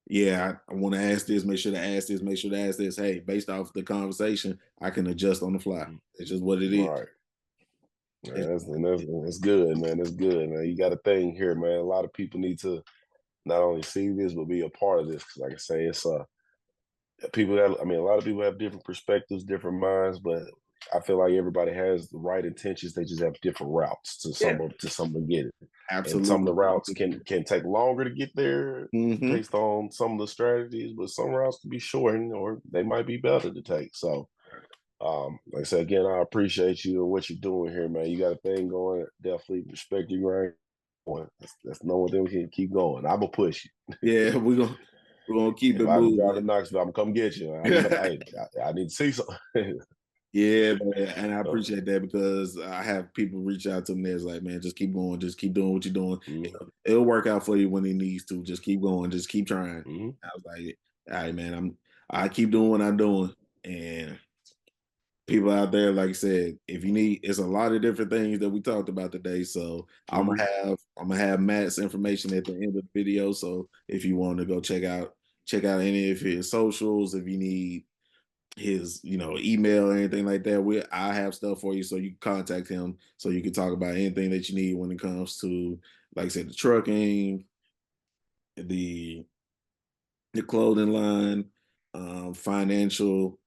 yeah, I want to ask this, make sure to ask this, make sure to ask this. Hey, based off the conversation, I can adjust on the fly. It's just what it is. Right. It's, Yeah, that's good, man. That's good, man. You got a thing here, man. A lot of people need to not only see this but be a part of this. 'Cause like I say, it's people that I mean, a lot of people have different perspectives, different minds, but I feel like everybody has the right intentions. They just have different routes yeah, to some to get it, and some of the absolutely. routes can take longer to get there Hmm. based on some of the strategies, but some routes can be shortened or they might be better to take. So, like I said again, I appreciate you and what you're doing here, man. You got a thing going. Definitely respect you, right? That's no one thing we can keep going. I'm gonna push you. Yeah, we're gonna keep If it I be driving moving. to Knoxville, I'm gonna come get you. I need to see something. Yeah, man, and I appreciate that because I have people reach out to me that's like, man, just keep going, just keep doing what you're doing. Mhm, It'll work out for you when it needs to. Just keep going, just keep trying. mhm. I was like, all right, man, I keep doing what I'm doing. And people out there, like I said, if you need, it's a lot of different things that we talked about today. So Mhm. I'm gonna have Matt's information at the end of the video. So if you want to go check out any of his socials, if you need his email or anything like that, I have stuff for you so you can contact him so you can talk about anything that you need when it comes to, like I said, the trucking, the the clothing line, financial,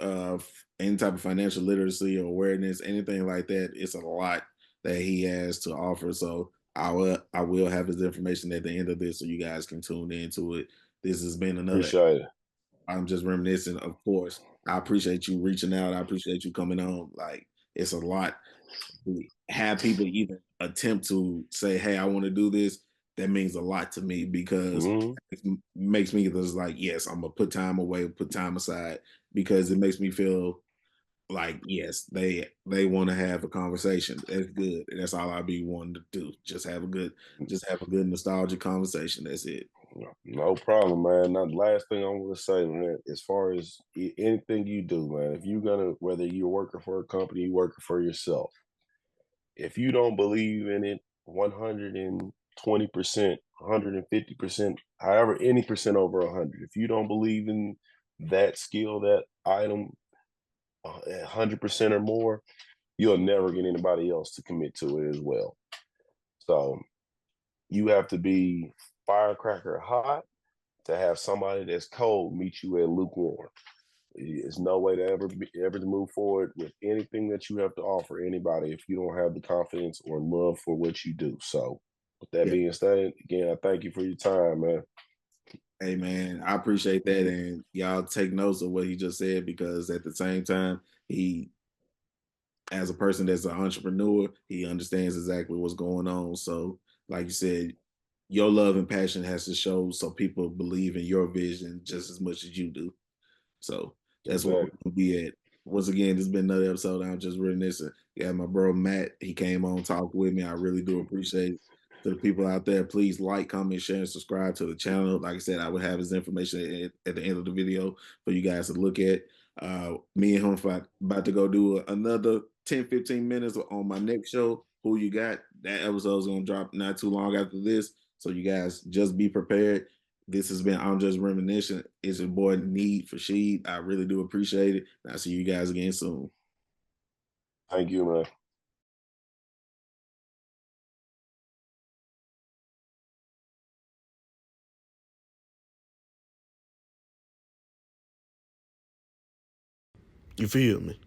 any type of financial literacy or awareness, anything like that. It's a lot that he has to offer. So I will have his information at the end of this so you guys can tune into it. This has been another. Appreciate it. I'm just reminiscing, of course. I appreciate you reaching out. I appreciate you coming on. Like, it's a lot to have people even attempt to say, "Hey, I want to do this." That means a lot to me because Mhm. it makes me just like, yes, I'm gonna put time away, put time aside because it makes me feel like, yes, they want to have a conversation. That's good. That's all I be wanting to do. Just have a good nostalgic conversation. That's it. No problem, man. Now, the last thing I'm gonna say, man, as far as anything you do, man, if you're gonna, whether you're working for a company, you're working for yourself, if you don't believe in it 120%, 150%, however, any percent over 100, if you don't believe in that skill, that item, 100% or more, you'll never get anybody else to commit to it as well. So you have to be firecracker hot to have somebody that's cold meet you at lukewarm. There's no way to ever to move forward with anything that you have to offer anybody if you don't have the confidence or love for what you do. So, with that Yeah. being said, again, I thank you for your time, man. Hey man, I appreciate that, and y'all take notes of what he just said because at the same time, he, as a person that's an entrepreneur, he understands exactly what's going on. So, like you said, your love and passion has to show so people believe in your vision just as much as you do. So that's what we're Exactly. gonna be at. Once again, this has been another episode. I'm just reminiscing. Yeah, my bro Matt, he came on talk with me. I really do appreciate it. To the people out there, please like, comment, share, and subscribe to the channel. Like I said, I would have his information at the end of the video for you guys to look at. Me and him about to go do another 10, 15 minutes on my next show. Who you got? That episode's gonna drop not too long after this. So you guys just be prepared. This has been I'm Just Reminiscing. It's your boy NeedForSheed. I really do appreciate it. And I'll see you guys again soon. Thank you, man. You feel me?